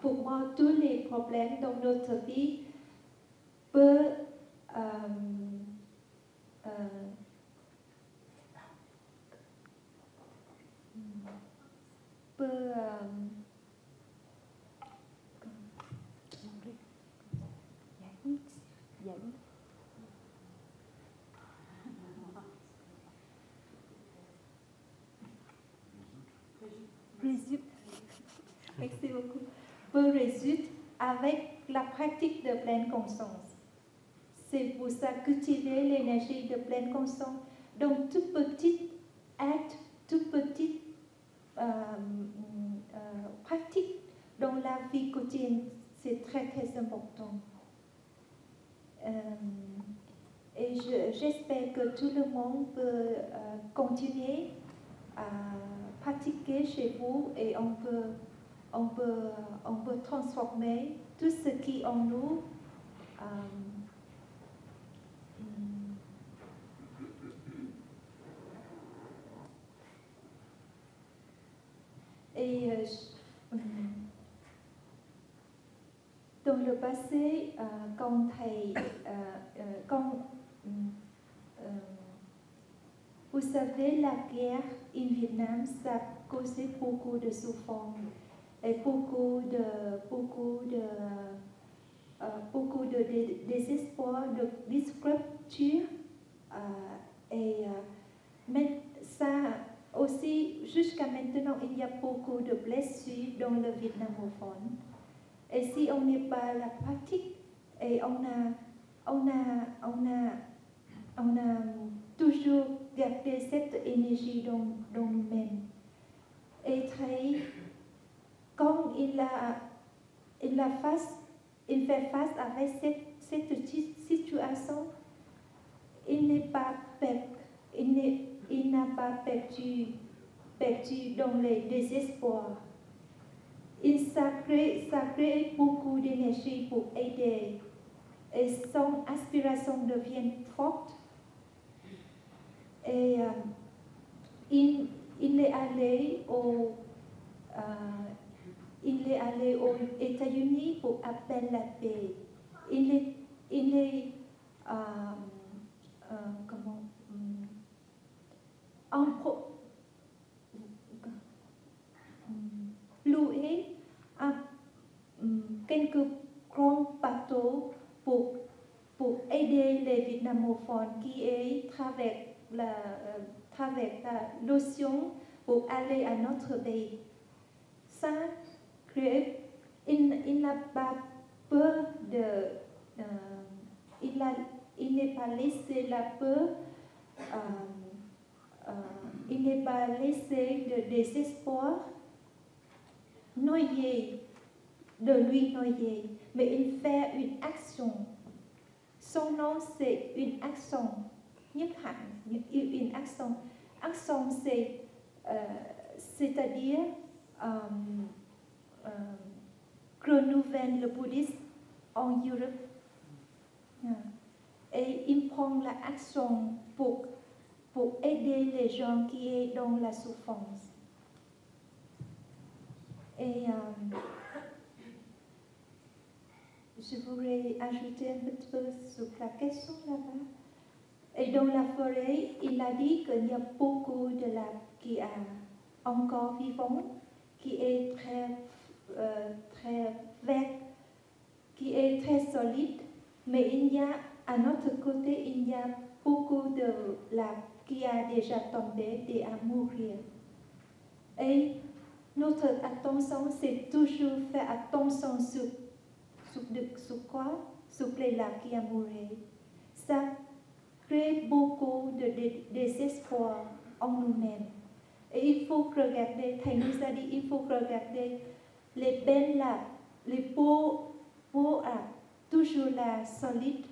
pour moi, tous les problèmes dans notre vie peuvent merci beaucoup, peut résoudre avec la pratique de pleine conscience. C'est pour ça cultiver l'énergie de pleine conscience dans tout petit acte, tout petit pratique dans la vie quotidienne. C'est très important. Et j'espère que tout le monde peut continuer à pratiquer chez vous et on peut transformer tout ce qui en nous et dans le passé, quand vous savez, la guerre en Vietnam, ça a causé beaucoup de souffrance et beaucoup de désespoir, de disrupture. Mais ça aussi, jusqu'à maintenant, il y a beaucoup de blessures dans le vietnamophone. Et si on n'est pas à la pratique, et on a toujours gardé cette énergie dans nous-mêmes. Et quand il fait face avec cette situation, il n'a pas perdu dans les désespoirs. Ça crée beaucoup d'énergie pour aider. Et son aspiration devient forte. Et il est allé aux États-Unis pour appeler la paix. Il est enfants qui traversent l'océan pour aller à notre pays. Ça crée, il n'a pas peur il n'est pas laissé la peur, il n'est pas laissé de désespoir noyer, mais il fait une action. Son nom c'est une action, une action. Action c'est-à-dire renouvelle le bouddhisme en Europe. Et il prend l'action pour aider les gens qui sont dans la souffrance. Et je voudrais ajouter un petit peu sur la question là-bas. Et dans la forêt, il a dit qu'il y a beaucoup de l'arbre qui est encore vivant, qui est très vert, qui est très solide, mais il y a à notre côté, il y a beaucoup de l'arbre qui a déjà tombé et à mourir. Et notre attention, c'est toujours faire attention sur quoi? Sur les arbres qui a mouru. Ça crée beaucoup de désespoir en nous-mêmes. Et il faut regarder, Thầy nous a dit, il faut regarder les belles arbres, les beaux arbres, toujours là, solides,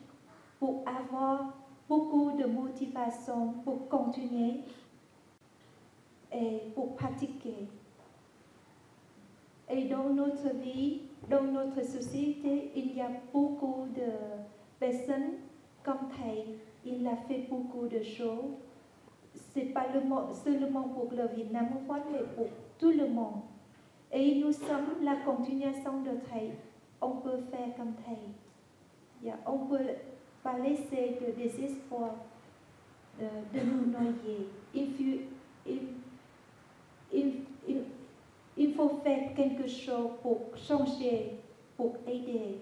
pour avoir beaucoup de motivation pour continuer et pour pratiquer. Et dans notre vie, dans notre société, il y a beaucoup de personnes comme Thầy. Il a fait beaucoup de choses. Ce n'est pas seulement pour le Vietnam, mais pour tout le monde. Et nous sommes la continuation de Thầy. On peut faire comme Thầy. On peut pas laisser de désespoir de nous noyer. Il faut faire quelque chose pour changer, pour aider.